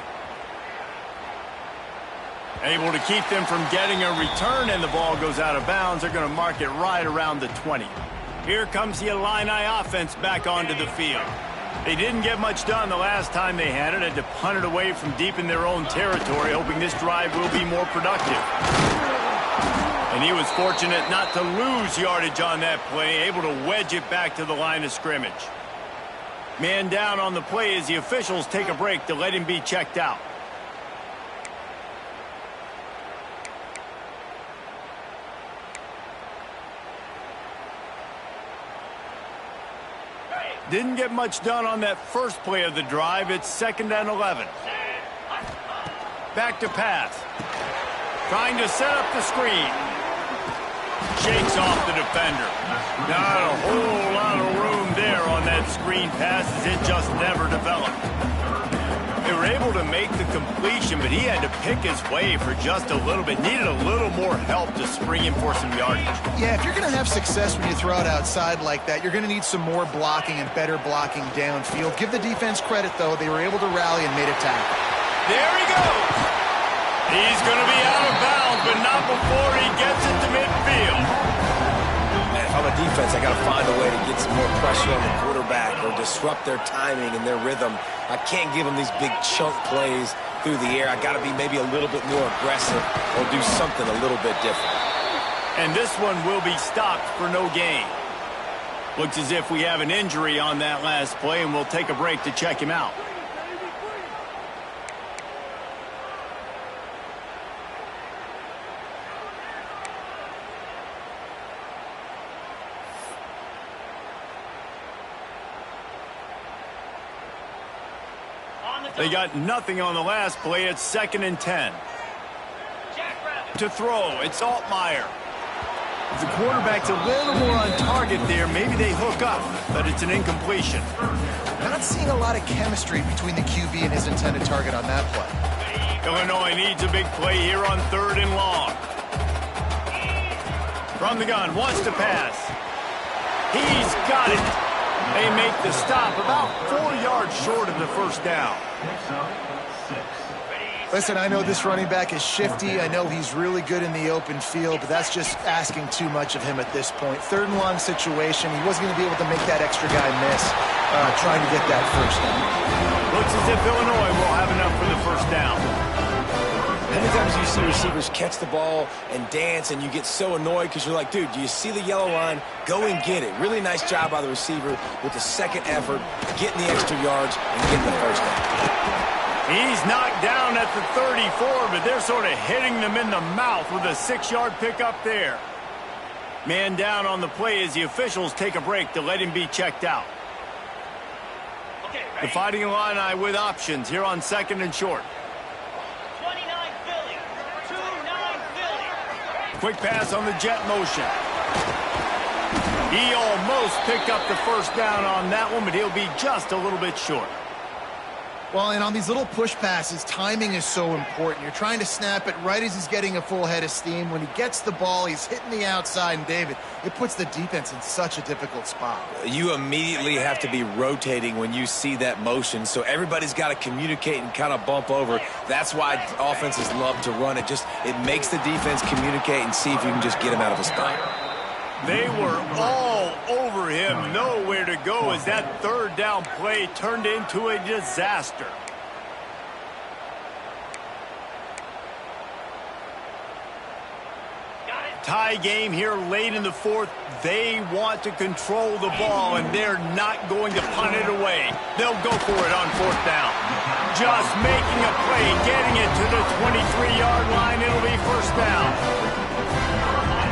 Able to keep them from getting a return, and the ball goes out of bounds. They're going to mark it right around the 20. Here comes the Illini offense back onto the field. They didn't get much done the last time they had it. Had to punt it away from deep in their own territory, hoping this drive will be more productive. And he was fortunate not to lose yardage on that play, able to wedge it back to the line of scrimmage. Man down on the play as the officials take a break to let him be checked out. Didn't get much done on that first play of the drive. It's 2nd and 11. Back to pass. Trying to set up the screen. Shakes off the defender. Not a whole lot of room there on that screen pass as it just never developed. They were able to make the completion, but he had to pick his way for just a little bit. Needed a little more help to spring him for some yardage. Yeah, if you're going to have success when you throw it outside like that, you're going to need some more blocking and better blocking downfield. Give the defense credit, though. They were able to rally and made a tackle. There he goes. He's going to be out of bounds, but not before he gets it to midfield. Man, if I'm a defense, I got to find a way to get some more pressure on the quarterback or disrupt their timing and their rhythm. I can't give them these big chunk plays through the air. I got to be maybe a little bit more aggressive or do something a little bit different. And this one will be stopped for no gain. Looks as if we have an injury on that last play, and we'll take a break to check him out. They got nothing on the last play. It's 2nd and 10. To throw, it's Altmaier. If the quarterback's a little more on target there, maybe they hook up, but it's an incompletion. Not seeing a lot of chemistry between the QB and his intended target on that play. Illinois needs a big play here on 3rd and long. From the gun, wants to pass. He's got it. They make the stop about 4 yards short of the 1st down. Listen, I know this running back is shifty. I know he's really good in the open field, but that's just asking too much of him at this point. 3rd and long situation. He wasn't going to be able to make that extra guy miss trying to get that 1st down. Looks as if Illinois will have enough for the 1st down. How many times do you see receivers catch the ball and dance and you get so annoyed because you're like, dude, do you see the yellow line? Go and get it. Really nice job by the receiver with the second effort, getting the extra yards and getting the first down. He's knocked down at the 34, but they're sort of hitting them in the mouth with a 6-yard pickup there. Man down on the play as the officials take a break to let him be checked out. The Fighting Illini with options here on 2nd and short. 29 Philly. 29 Philly. Quick pass on the jet motion. He almost picked up the first down on that one, but he'll be just a little bit short. Well, and on these little push passes, timing is so important. You're trying to snap it right as he's getting a full head of steam. When he gets the ball, he's hitting the outside, and David, it puts the defense in such a difficult spot. You immediately have to be rotating when you see that motion, so everybody's got to communicate and kind of bump over. That's why offenses love to run it. It makes the defense communicate and see if you can just get him out of a spot. They were all over him, nowhere to go as that third down play turned into a disaster. Tie game here late in the fourth. They want to control the ball, and they're not going to punt it away. They'll go for it on 4th down. Just making a play, getting it to the 23-yard line. It'll be 1st down.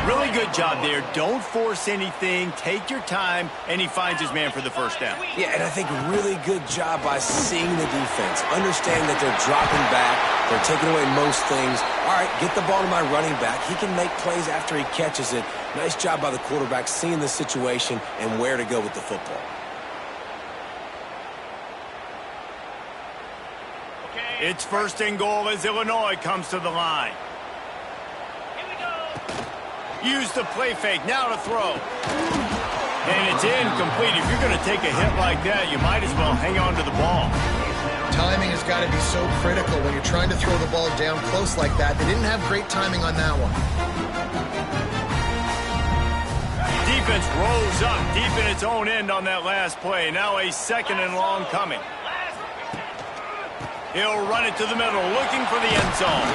Really good job there. Don't force anything. Take your time, and he finds his man for the 1st down. Yeah, and I think really good job by seeing the defense. Understand that they're dropping back. They're taking away most things. All right, get the ball to my running back. He can make plays after he catches it. Nice job by the quarterback seeing the situation and where to go with the football. It's 1st and goal as Illinois comes to the line. Use the play fake, now to throw. And it's incomplete. If you're going to take a hit like that, you might as well hang on to the ball. Timing has got to be so critical when you're trying to throw the ball down close like that. They didn't have great timing on that one. Defense rose up deep in its own end on that last play. Now a 2nd and long coming. He'll run it to the middle, looking for the end zone.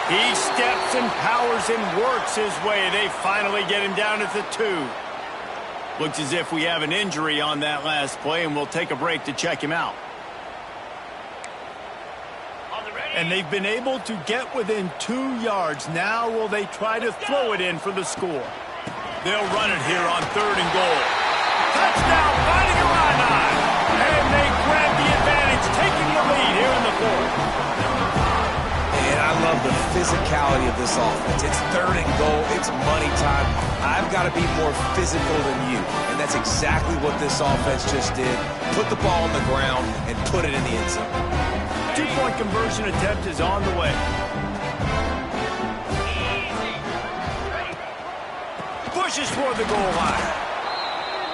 He steps and powers and works his way. They finally get him down at the 2. Looks as if we have an injury on that last play, and we'll take a break to check him out. And they've been able to get within 2 yards. Now will they try to throw it in for the score? They'll run it here on 3rd and goal. Touchdown, Fighting Illini! And they grab the advantage, taking the lead here in the 4th. And I love the physicality of this offense. It's 3rd and goal. It's money time. I've got to be more physical than you. And that's exactly what this offense just did. Put the ball on the ground and put it in the end zone. 2-point conversion attempt is on the way. Pushes toward the goal line.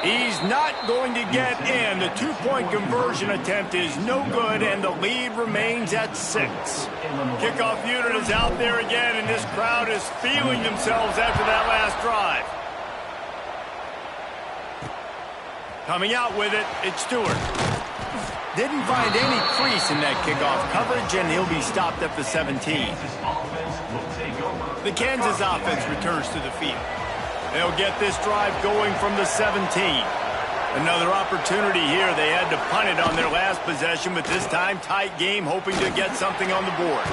He's not going to get in. The 2-point conversion attempt is no good, and the lead remains at 6. Kickoff unit is out there again, and this crowd is feeling themselves after that last drive. Coming out with it, it's Stewart. Didn't find any crease in that kickoff coverage, and he'll be stopped at the 17. The Kansas offense returns to the field. They'll get this drive going from the 17. Another opportunity here. They had to punt it on their last possession, but this time tight game, hoping to get something on the board.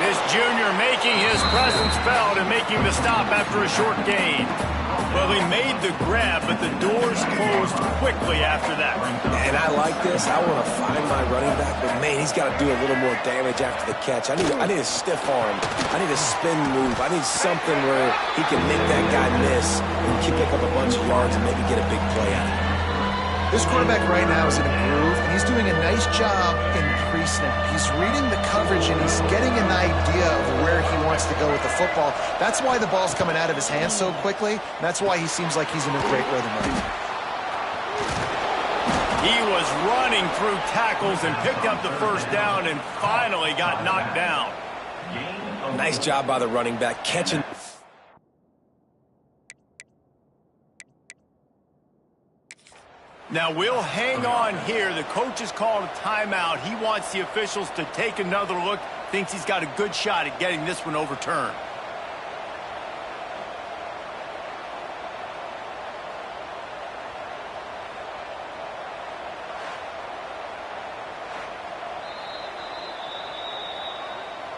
This junior making his presence felt and making the stop after a short gain. Well, he made the grab, but the doors closed quickly after that. And I like this. I want to find my running back, but man, he's got to do a little more damage after the catch. I need a stiff arm. I need a spin move. I need something where he can make that guy miss and pick up a bunch of yards and maybe get a big play out of it. This quarterback right now is in a groove, and he's doing a nice job in pre-snap. He's reading the coverage, and he's getting an idea of where he wants to go with the football. That's why the ball's coming out of his hands so quickly. That's why he seems like he's in a great rhythm right now. He was running through tackles and picked up the first down and finally got knocked down. Nice job by the running back catching. Now we'll hang on here. The coach has called a timeout. He wants the officials to take another look, thinks he's got a good shot at getting this one overturned.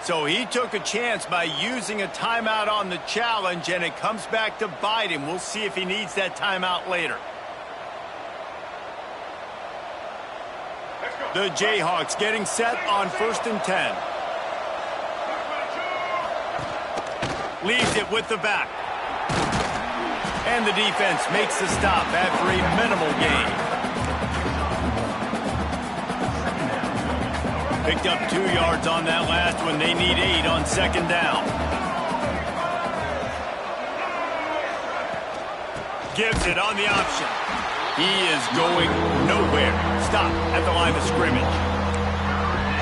So he took a chance by using a timeout on the challenge, and it comes back to bite him. We'll see if he needs that timeout later. The Jayhawks getting set on 1st and 10. Leaves it with the back. And the defense makes the stop after a minimal gain. Picked up 2 yards on that last one. They need 8 on 2nd down. Gives it on the option. He is going nowhere. Stop at the line of scrimmage.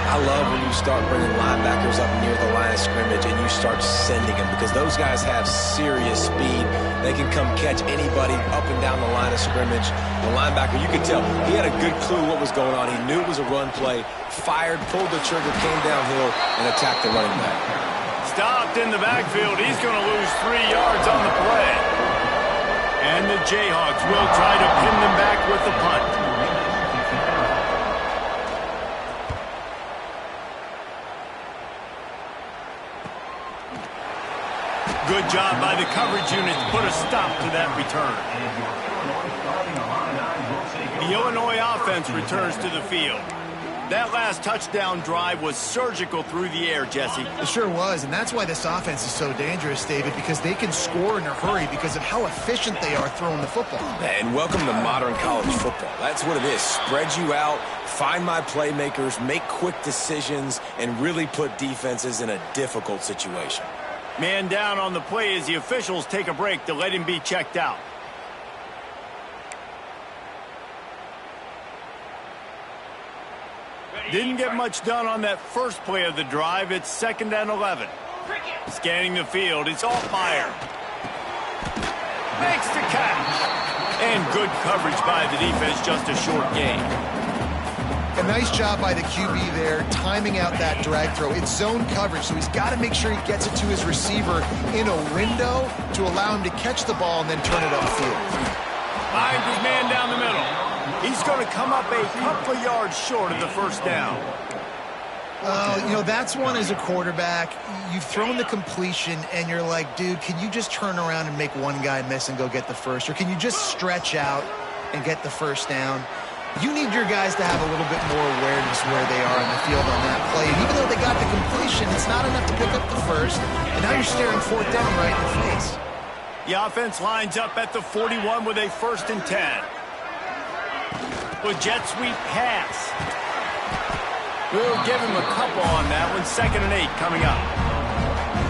I love when you start bringing linebackers up near the line of scrimmage and you start sending them, because those guys have serious speed. They can come catch anybody up and down the line of scrimmage. The linebacker, you could tell, he had a good clue what was going on. He knew it was a run play, fired, pulled the trigger, came downhill, and attacked the running back. Stopped in the backfield. He's going to lose 3 yards on the play. And the Jayhawks will try to pin them back with the punt. Good job by the coverage unit to put a stop to that return. The Illinois offense returns to the field. That last touchdown drive was surgical through the air, Jesse. It sure was, and that's why this offense is so dangerous, David, because they can score in a hurry because of how efficient they are throwing the football. And welcome to modern college football. That's what it is. Spread you out, find my playmakers, make quick decisions, and really put defenses in a difficult situation. Man down on the play as the officials take a break to let him be checked out. Didn't get much done on that first play of the drive. It's 2nd and 11. Scanning the field, it's Altmaier. Makes the catch. And good coverage by the defense, just a short gain. A nice job by the QB there, timing out that drag throw. It's zone coverage, so he's got to make sure he gets it to his receiver in a window to allow him to catch the ball and then turn it upfield. Finds his man down the middle. He's going to come up a couple of yards short of the 1st down. You know, that's one as a quarterback. You've thrown the completion, and you're like, dude, can you just turn around and make one guy miss and go get the first? Or can you just stretch out and get the 1st down? You need your guys to have a little bit more awareness where they are on the field on that play. And even though they got the completion, it's not enough to pick up the 1st. And now you're staring 4th down right in the face. The offense lines up at the 41 with a 1st and 10. With jet sweep pass. We'll give him a couple on that one. 2nd and 8 coming up.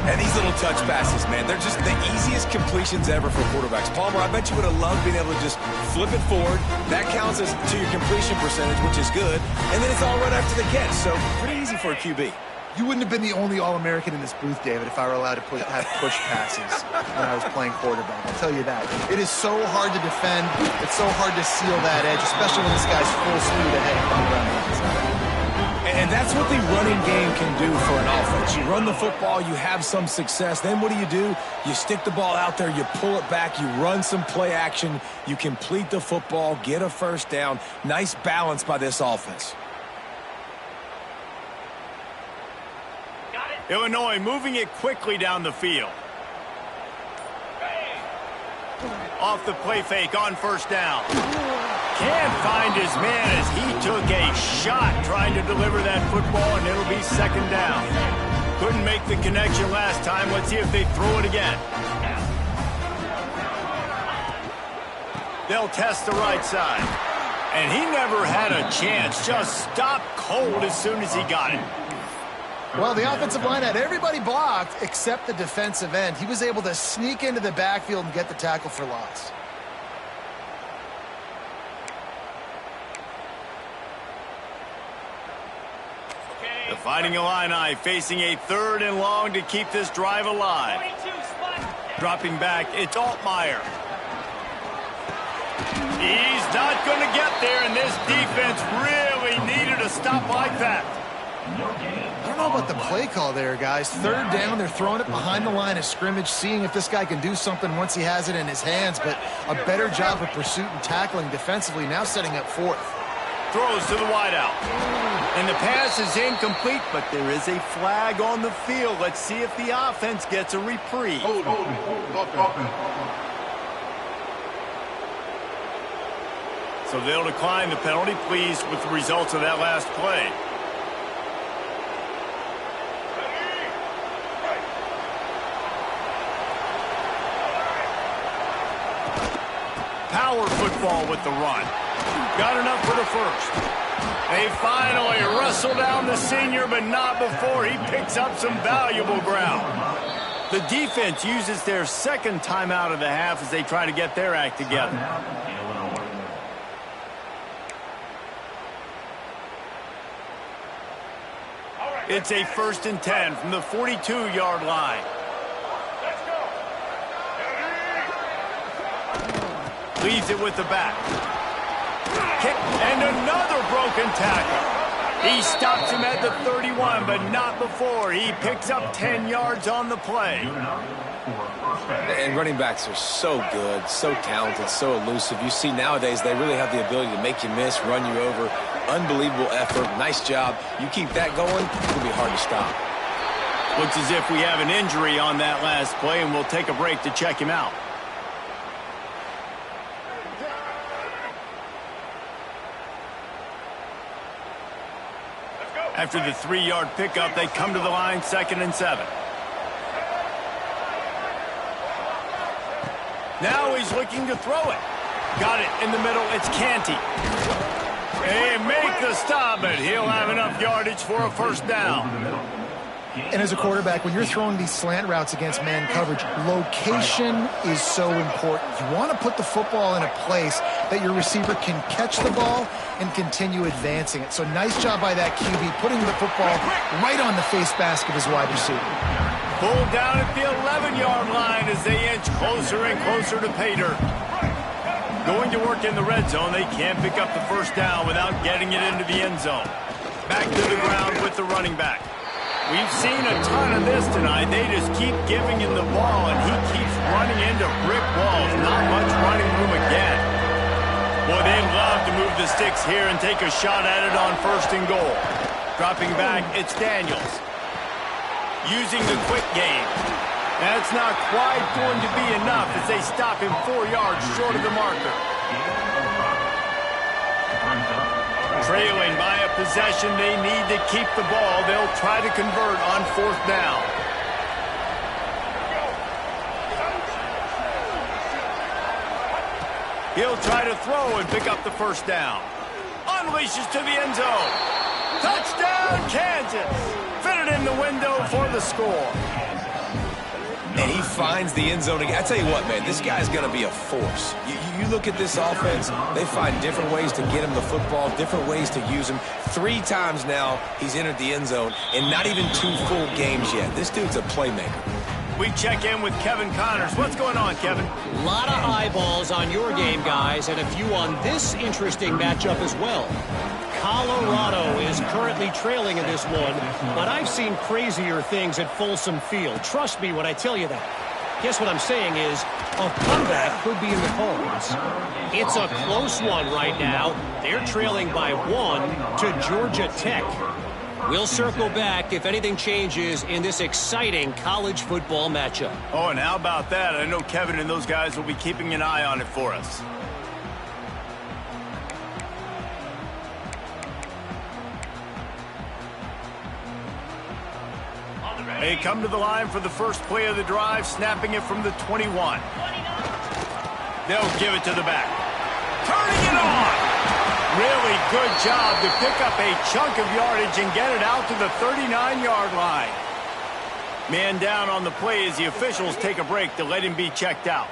And these little touch passes, man, they're just the easiest completions ever for quarterbacks. Palmer, I bet you would have loved being able to just flip it forward. That counts as to your completion percentage, which is good. And then it's all right after the catch, so pretty easy for a QB. You wouldn't have been the only All-American in this booth, David, if I were allowed to have push passes when I was playing quarterback. I'll tell you that. It is so hard to defend. It's so hard to seal that edge, especially when this guy's full speed ahead coming around the inside. And that's what the running game can do for an offense. You run the football, you have some success. Then what do? You stick the ball out there, you pull it back, you run some play action, you complete the football, get a 1st down. Nice balance by this offense. Illinois moving it quickly down the field. Off the play fake on 1st down. Can't find his man as he took a shot trying to deliver that football, and it'll be 2nd down. Couldn't make the connection last time. Let's see if they throw it again. They'll test the right side. And he never had a chance. Just stopped cold as soon as he got it. Well, the offensive line had everybody blocked except the defensive end. He was able to sneak into the backfield and get the tackle for loss. The Fighting Illini facing a 3rd and long to keep this drive alive. Dropping back, it's Altmaier. He's not going to get there, and this defense really needed a stop like that. I don't know about the play call there, guys. Third down, they're throwing it behind the line of scrimmage, seeing if this guy can do something once he has it in his hands, but a better job of pursuit and tackling defensively, now setting up fourth. Throws to the wideout. And the pass is incomplete, but there is a flag on the field. Let's see if the offense gets a reprieve. So they'll decline the penalty, pleased with the results of that last play. Power football with the run. Got enough for the first. They finally wrestle down the senior, but not before he picks up some valuable ground. The defense uses their second timeout of the half as they try to get their act together. It's a 1st and 10 from the 42-yard line. Leaves it with the back. Kick, and another broken tackle. He stops him at the 31, but not before. He picks up 10 yards on the play. And running backs are so good, so talented, so elusive. You see nowadays they really have the ability to make you miss, run you over. Unbelievable effort. Nice job. You keep that going, it'll be hard to stop. Looks as if we have an injury on that last play, and we'll take a break to check him out. After the 3-yard pickup, they come to the line, 2nd and 7. Now he's looking to throw it. Got it in the middle. It's Canty. They make the stop, but he'll have enough yardage for a 1st down. And as a quarterback, when you're throwing these slant routes against man coverage, location is so important. You want to put the football in a place that your receiver can catch the ball and continue advancing it. So nice job by that QB, putting the football right on the face mask of his wide receiver. Pulled down at the 11-yard line as they inch closer and closer to pay dirt. Going to work in the red zone, they can't pick up the 1st down without getting it into the end zone. Back to the ground with the running back. We've seen a ton of this tonight. They just keep giving him the ball, and he keeps running into brick walls. Not much running room again. Boy, they'd love to move the sticks here and take a shot at it on 1st and goal. Dropping back, it's Daniels. Using the quick game. That's not quite going to be enough as they stop him 4 yards short of the marker. Trailing by a possession, they need to keep the ball. They'll try to convert on 4th down. He'll try to throw and pick up the 1st down. Unleashes to the end zone. Touchdown, Kansas! Fitted in the window for the score. And he finds the end zone again. I tell you what, man, this guy's going to be a force. You look at this offense, they find different ways to get him the football, different ways to use him. 3 times now he's entered the end zone, and not even 2 full games yet. This dude's a playmaker. We check in with Kevin Connors. What's going on, Kevin? A lot of eyeballs on your game, guys, and a few on this interesting matchup as well. Colorado is currently trailing in this one, but I've seen crazier things at Folsom Field. Trust me when I tell you that. Guess what I'm saying is a comeback could be in the cards. It's a close one right now. They're trailing by 1 to Georgia Tech. We'll circle back if anything changes in this exciting college football matchup. Oh, and how about that? I know Kevin and those guys will be keeping an eye on it for us. They come to the line for the first play of the drive, snapping it from the 21. They'll give it to the back. Turning it on! Really good job to pick up a chunk of yardage and get it out to the 39-yard line. Man down on the play as the officials take a break to let him be checked out.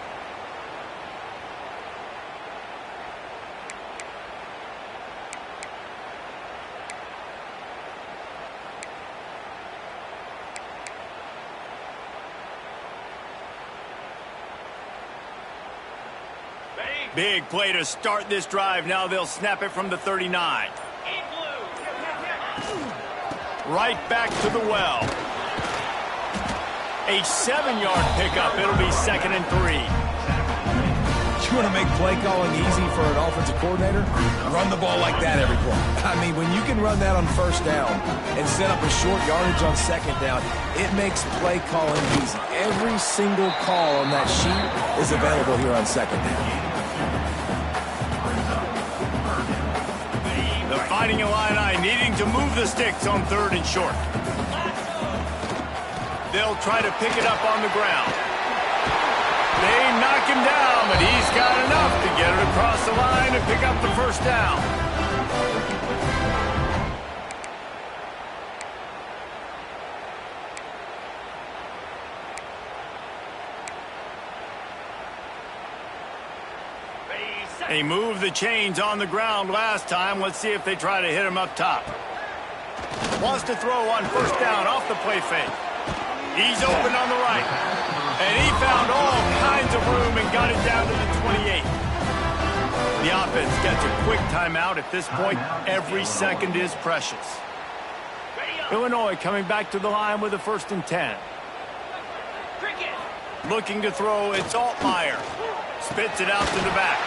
Big play to start this drive. Now they'll snap it from the 39. Right back to the well. A 7-yard pickup. It'll be 2nd and 3. You want to make play calling easy for an offensive coordinator? Run the ball like that every play. I mean, when you can run that on 1st down and set up a short yardage on 2nd down, it makes play calling easy. Every single call on that sheet is available here on 2nd down. The Fighting Illini needing to move the sticks on 3rd and short. They'll try to pick it up on the ground. They knock him down, but he's got enough to get it across the line and pick up the 1st down. They moved the chains on the ground last time. Let's see if they try to hit him up top. Wants to throw on 1st down off the play fake. He's open on the right. And he found all kinds of room and got it down to the 28. The offense gets a quick timeout. At this point, every second is precious. Illinois coming back to the line with a 1st and 10. Looking to throw, it's Altmaier. Spits it out to the back.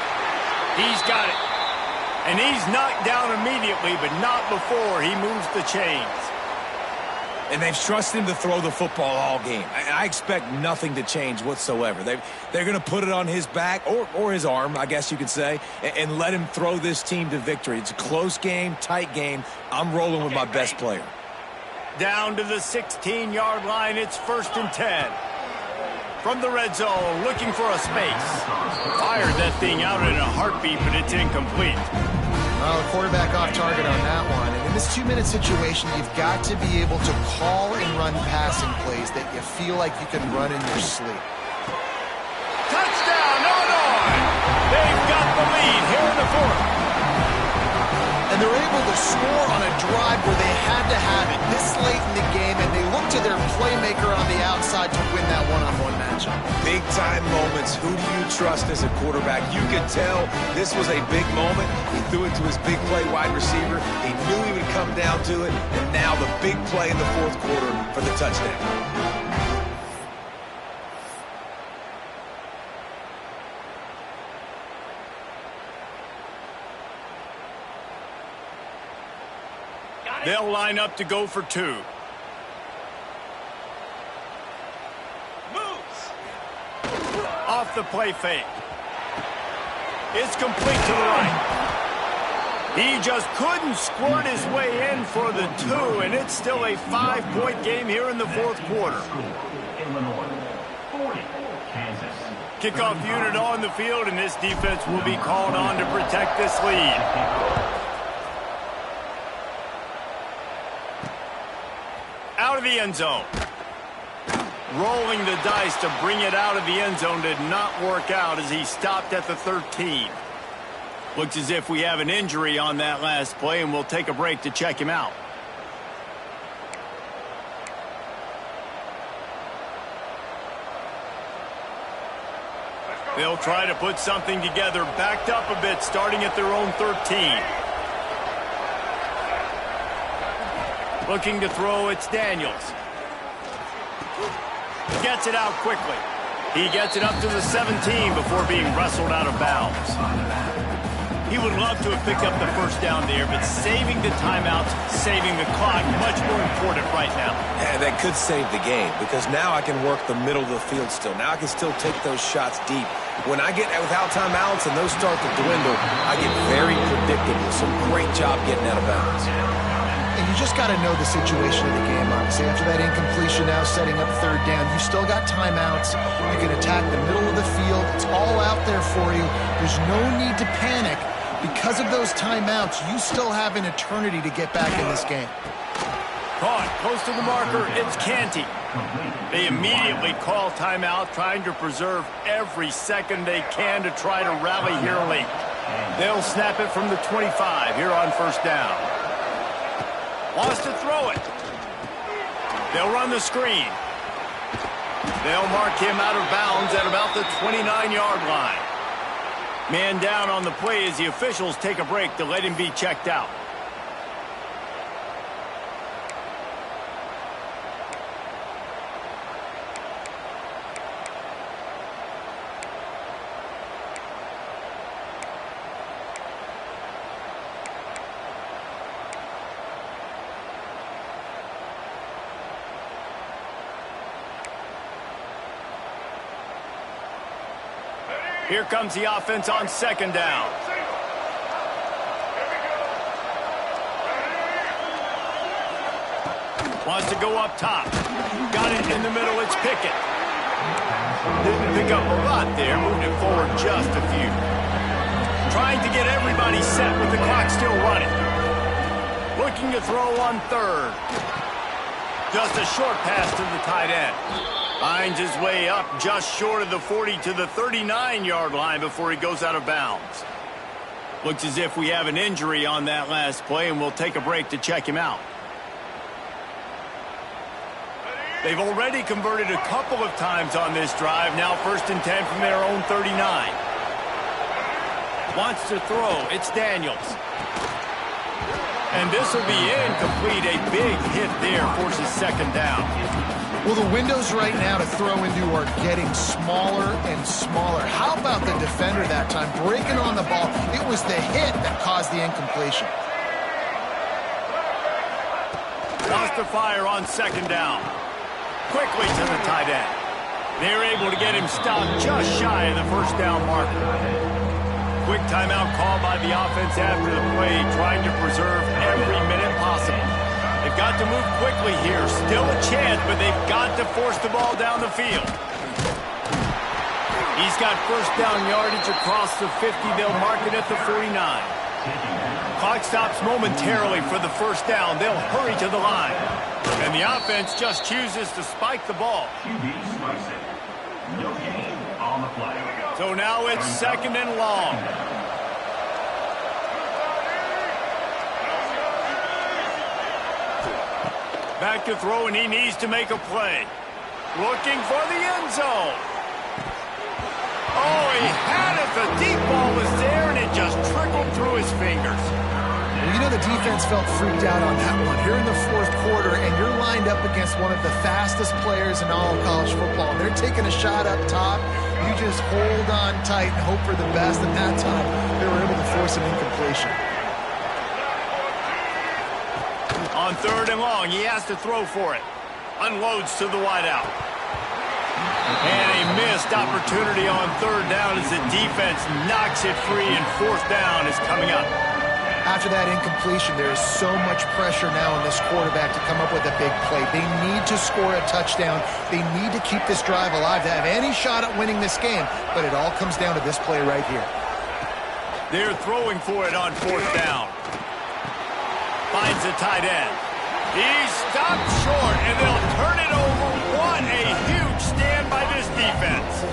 He's got it. And he's knocked down immediately, but not before he moves the chains. And they've trusted him to throw the football all game. I expect nothing to change whatsoever. They're going to put it on his back, or his arm, I guess you could say, and let him throw this team to victory. It's a close game, tight game. I'm rolling with my best player. Down to the 16-yard line, it's 1st and 10. From the red zone, looking for a space. Fired that thing out in a heartbeat, but it's incomplete. Well, the quarterback off target on that one. And in this 2-minute situation, you've got to be able to call and run passing plays that you feel like you can run in your sleep. Touchdown, Illinois! They've got the lead here in the 4th. And they're able to score on a drive where they had to have it this late in the game, and they look to their playmaker on the outside to win that one-on-one matchup. Big-time moments. Who do you trust as a quarterback? You could tell this was a big moment. He threw it to his big play wide receiver. He knew he would come down to it, and now the big play in the 4th quarter for the touchdown. They'll line up to go for 2. Moves. Off the play fake. It's complete to the right. He just couldn't squirt his way in for the 2, and it's still a 5-point game here in the 4th quarter. Kickoff unit on the field, and this defense will be called on to protect this lead. Out of the end zone. Rolling the dice to bring it out of the end zone did not work out as he stopped at the 13. Looks as if we have an injury on that last play, and we'll take a break to check him out. They'll try to put something together, backed up a bit, starting at their own 13. Looking to throw, it's Daniels. Gets it out quickly. He gets it up to the 17 before being wrestled out of bounds. He would love to have picked up the 1st down there, but saving the timeouts, saving the clock, much more important right now. Yeah, that could save the game, because now I can work the middle of the field still. Now I can still take those shots deep. When I get without timeouts and those start to dwindle, I get very predictable. So great job getting out of bounds. And you just got to know the situation of the game, obviously. After that incompletion now setting up 3rd down, you still got timeouts. You can attack the middle of the field. It's all out there for you. There's no need to panic. Because of those timeouts, you still have an eternity to get back in this game. Caught close to the marker, it's Canty. They immediately call timeout, trying to preserve every second they can to try to rally here late. They'll snap it from the 25 here on 1st down. Wants to throw it. They'll run the screen. They'll mark him out of bounds at about the 29-yard line. Man down on the play as the officials take a break to let him be checked out. Here comes the offense on second down. Wants to go up top. Got it in the middle. It's Pickett. Didn't pick up a lot there. Moved it forward just a few. Trying to get everybody set with the clock still running. Looking to throw on third. Just a short pass to the tight end. Finds his way up just short of the 40 to the 39-yard line before he goes out of bounds. Looks as if we have an injury on that last play, and we'll take a break to check him out. They've already converted a couple of times on this drive. Now 1st and 10 from their own 39. Wants to throw. It's Daniels. And this will be incomplete. A big hit there forces second down. Well, the windows right now to throw into are getting smaller and smaller. How about the defender that time breaking on the ball? It was the hit that caused the incompletion. Lost the fire on second down. Quickly to the tight end. They're able to get him stopped just shy of the first down marker. Quick timeout call by the offense after the play, trying to preserve every minute possible. They've got to move quickly here. Still a chance, but they've got to force the ball down the field. He's got first down yardage across the 50. They'll mark it at the 49. Clock stops momentarily for the first down. They'll hurry to the line. And the offense just chooses to spike the ball. QB strikes it. No gain on the play. So now it's second and long. Back to throw, and he needs to make a play. Looking for the end zone. Oh, he had it. The deep ball was there, and it just trickled through his fingers. Well, you know the defense felt freaked out on that one. Here in the fourth quarter, and you're lined up against one of the fastest players in all of college football. And they're taking a shot up top. You just hold on tight and hope for the best. And that time, they were able to force an incompletion. On third and long, he has to throw for it. Unloads to the wideout. And a missed opportunity on third down as the defense knocks it free, and fourth down is coming up. After that incompletion, there is so much pressure now on this quarterback to come up with a big play. They need to score a touchdown. They need to keep this drive alive to have any shot at winning this game. But it all comes down to this play right here. They're throwing for it on fourth down. Finds the tight end. He's stopped short, and they'll turn it over. What a huge stand by this defense.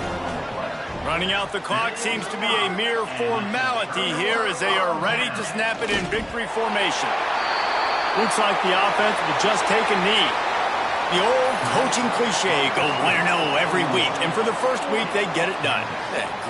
Running out the clock seems to be a mere formality here as they are ready to snap it in victory formation. Looks like the offense will just take a knee. The old coaching cliche, go 1-0 every week. And for the first week, they get it done.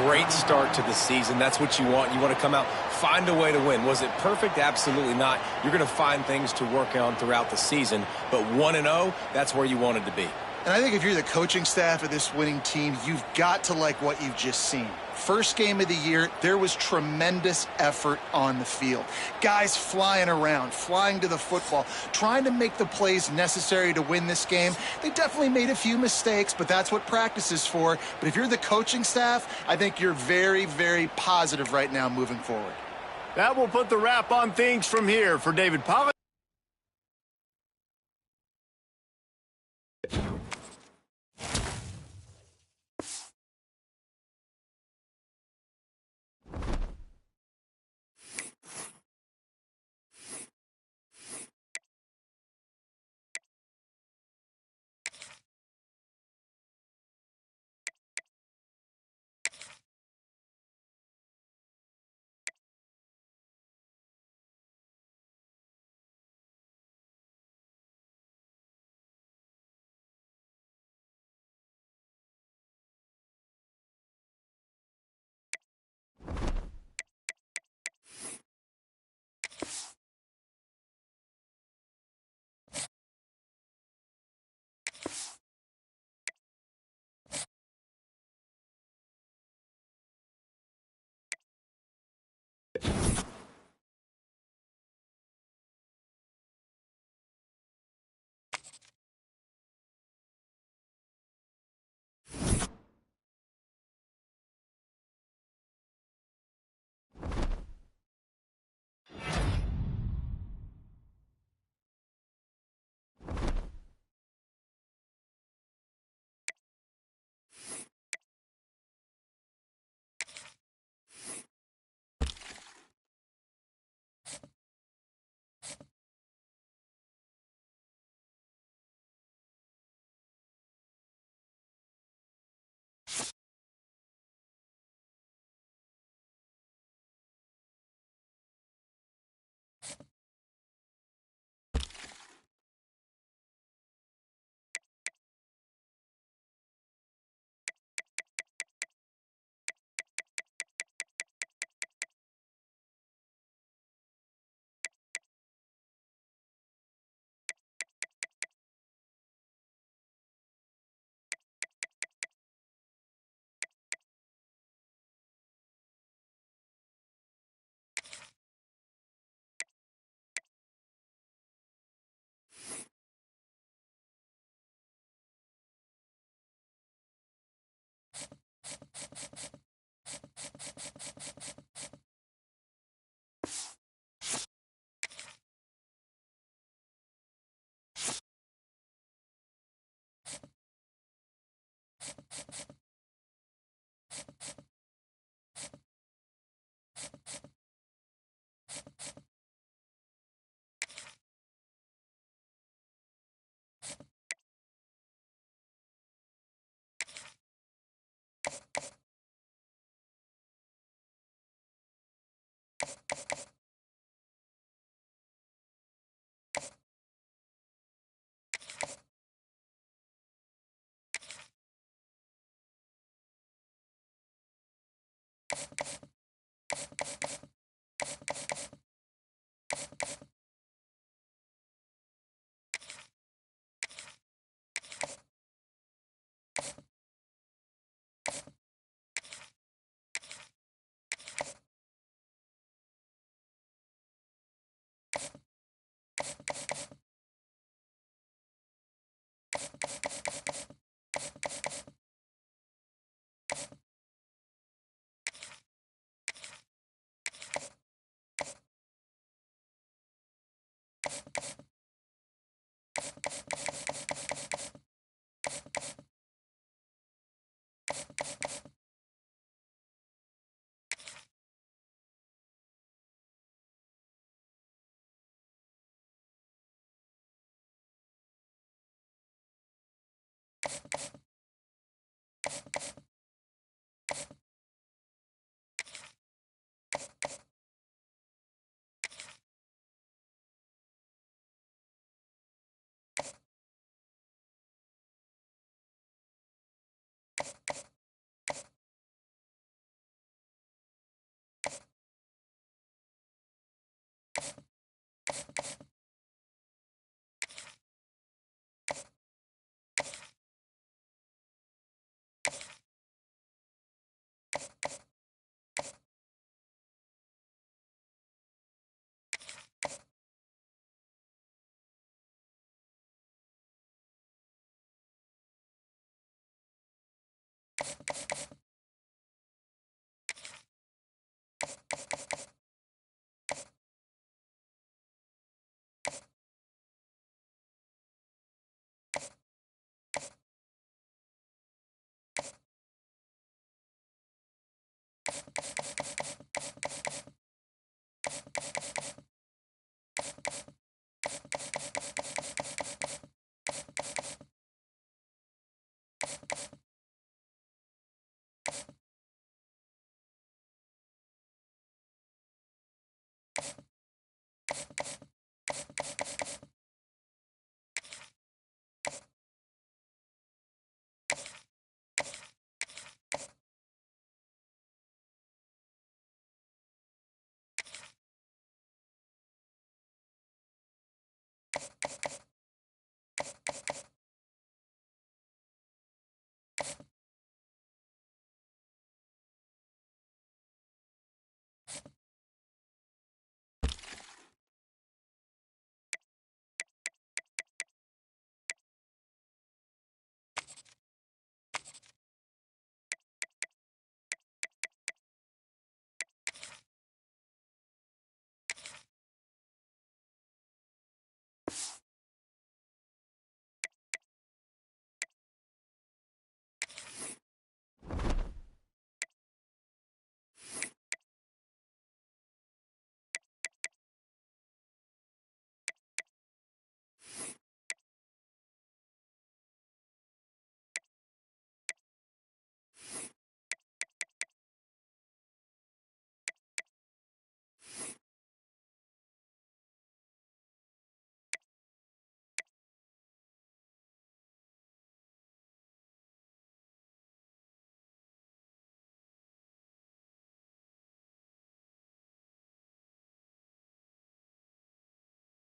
Great start to the season. That's what you want. You want to come out, find a way to win. Was it perfect? Absolutely not. You're going to find things to work on throughout the season. But 1-0, that's where you wanted to be. And I think if you're the coaching staff of this winning team, you've got to like what you've just seen. First game of the year, there was tremendous effort on the field. Guys flying around, flying to the football, trying to make the plays necessary to win this game. They definitely made a few mistakes, but that's what practice is for. But if you're the coaching staff, I think you're very, very positive right now moving forward. That will put the wrap on things from here. For David Pollack.